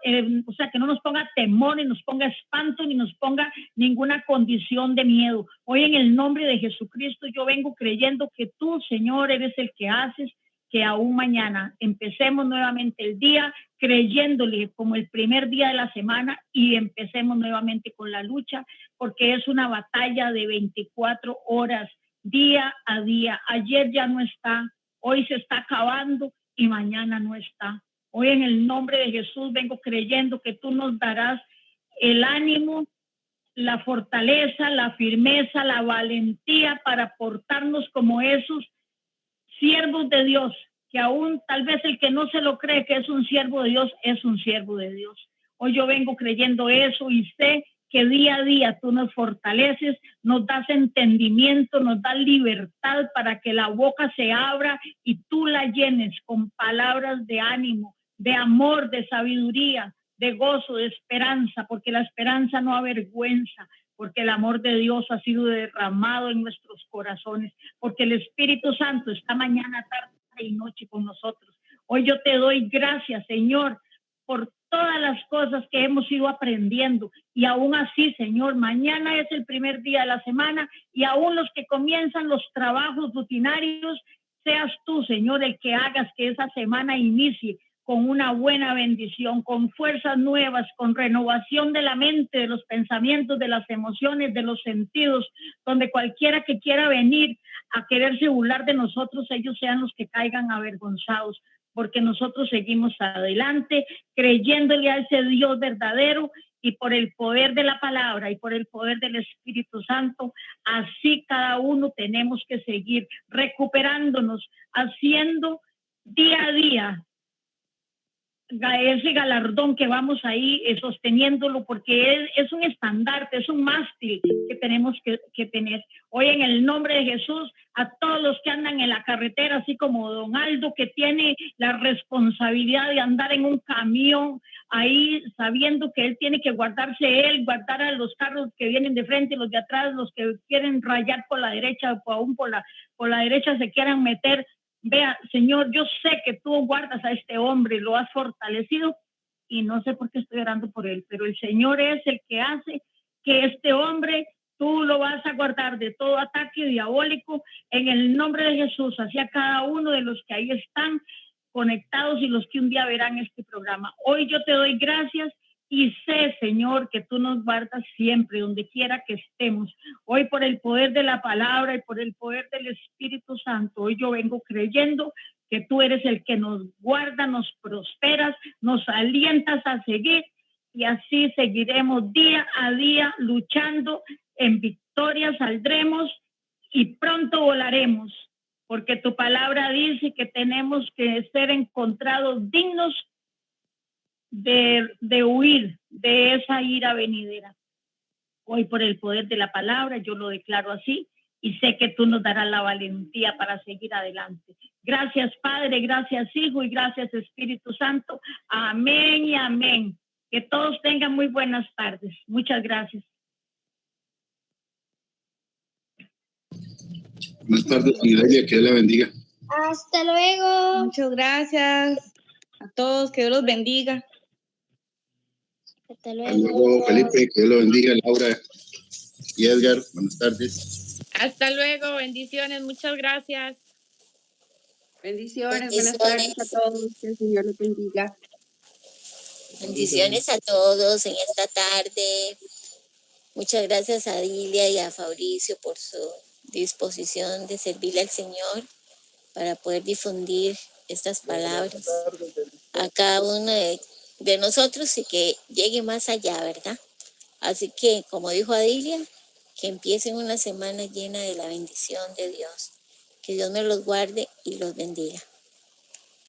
Speaker 3: o sea, que no nos ponga temor, ni nos ponga espanto, ni nos ponga ninguna condición de miedo. Hoy en el nombre de Jesucristo yo vengo creyendo que tú, Señor, eres el que haces que aún mañana empecemos nuevamente el día creyéndole como el primer día de la semana y empecemos nuevamente con la lucha, porque es una batalla de 24 horas, día a día. Ayer ya no está, hoy se está acabando y mañana no está. Hoy en el nombre de Jesús vengo creyendo que tú nos darás el ánimo, la fortaleza, la firmeza, la valentía para portarnos como esos siervos de Dios, que aún tal vez el que no se lo cree que es un siervo de Dios, es un siervo de Dios. Hoy yo vengo creyendo eso y sé que día a día tú nos fortaleces, nos das entendimiento, nos das libertad para que la boca se abra y tú la llenes con palabras de ánimo, de amor, de sabiduría, de gozo, de esperanza, porque la esperanza no avergüenza, porque el amor de Dios ha sido derramado en nuestros corazones, porque el Espíritu Santo está mañana, tarde y noche con nosotros. Hoy yo te doy gracias, Señor, por todas las cosas que hemos ido aprendiendo, y aún así, Señor, mañana es el primer día de la semana, y aún los que comienzan los trabajos rutinarios, seas tú, Señor, el que hagas que esa semana inicie con una buena bendición, con fuerzas nuevas, con renovación de la mente, de los pensamientos, de las emociones, de los sentidos, donde cualquiera que quiera venir a quererse burlar de nosotros, ellos sean los que caigan avergonzados, porque nosotros seguimos adelante, creyéndole a ese Dios verdadero, y por el poder de la palabra y por el poder del Espíritu Santo, así cada uno tenemos que seguir recuperándonos, haciendo día a día ese galardón que vamos ahí sosteniéndolo, porque es un estandarte, es un mástil que tenemos que tener. Hoy en el nombre de Jesús, a todos los que andan en la carretera, así como don Aldo, que tiene la responsabilidad de andar en un camión ahí, sabiendo que él tiene que guardar a los carros que vienen de frente, los de atrás, los que quieren rayar por la derecha o aún por la derecha se quieran meter. Vea, Señor, yo sé que tú guardas a este hombre, lo has fortalecido y no sé por qué estoy orando por él, pero el Señor es el que hace que este hombre, tú lo vas a guardar de todo ataque diabólico en el nombre de Jesús, hacia cada uno de los que ahí están conectados y los que un día verán este programa. Hoy yo te doy gracias y sé, Señor, que tú nos guardas siempre, donde quiera que estemos. Hoy por el poder de la palabra y por el poder del Espíritu Santo, hoy yo vengo creyendo que tú eres el que nos guarda, nos prosperas, nos alientas a seguir y así seguiremos día a día luchando. En victoria saldremos y pronto volaremos, porque tu palabra dice que tenemos que ser encontrados dignos de huir de esa ira venidera. Hoy por el poder de la palabra yo lo declaro así y sé que tú nos darás la valentía para seguir adelante. Gracias Padre, gracias Hijo y gracias Espíritu Santo. Amén y amén. Que todos tengan muy buenas tardes. Muchas gracias.
Speaker 2: Buenas tardes, Idalia, que Dios la bendiga.
Speaker 4: Hasta luego.
Speaker 5: Muchas gracias a todos, que Dios los bendiga.
Speaker 4: Hasta
Speaker 2: Hasta
Speaker 4: luego.
Speaker 2: luego, Felipe, que Dios lo bendiga. Laura y Edgar, buenas tardes.
Speaker 6: Hasta luego, bendiciones, muchas gracias.
Speaker 7: Bendiciones, buenas tardes a todos, que el Señor los bendiga.
Speaker 8: Bendiciones a todos en esta tarde. Muchas gracias a Dilia y a Fabricio por su disposición de servirle al Señor para poder difundir estas palabras a cada uno de nosotros y que llegue más allá, ¿verdad? Así que, como dijo Adilia, que empiecen una semana llena de la bendición de Dios. Que Dios me los guarde y los bendiga.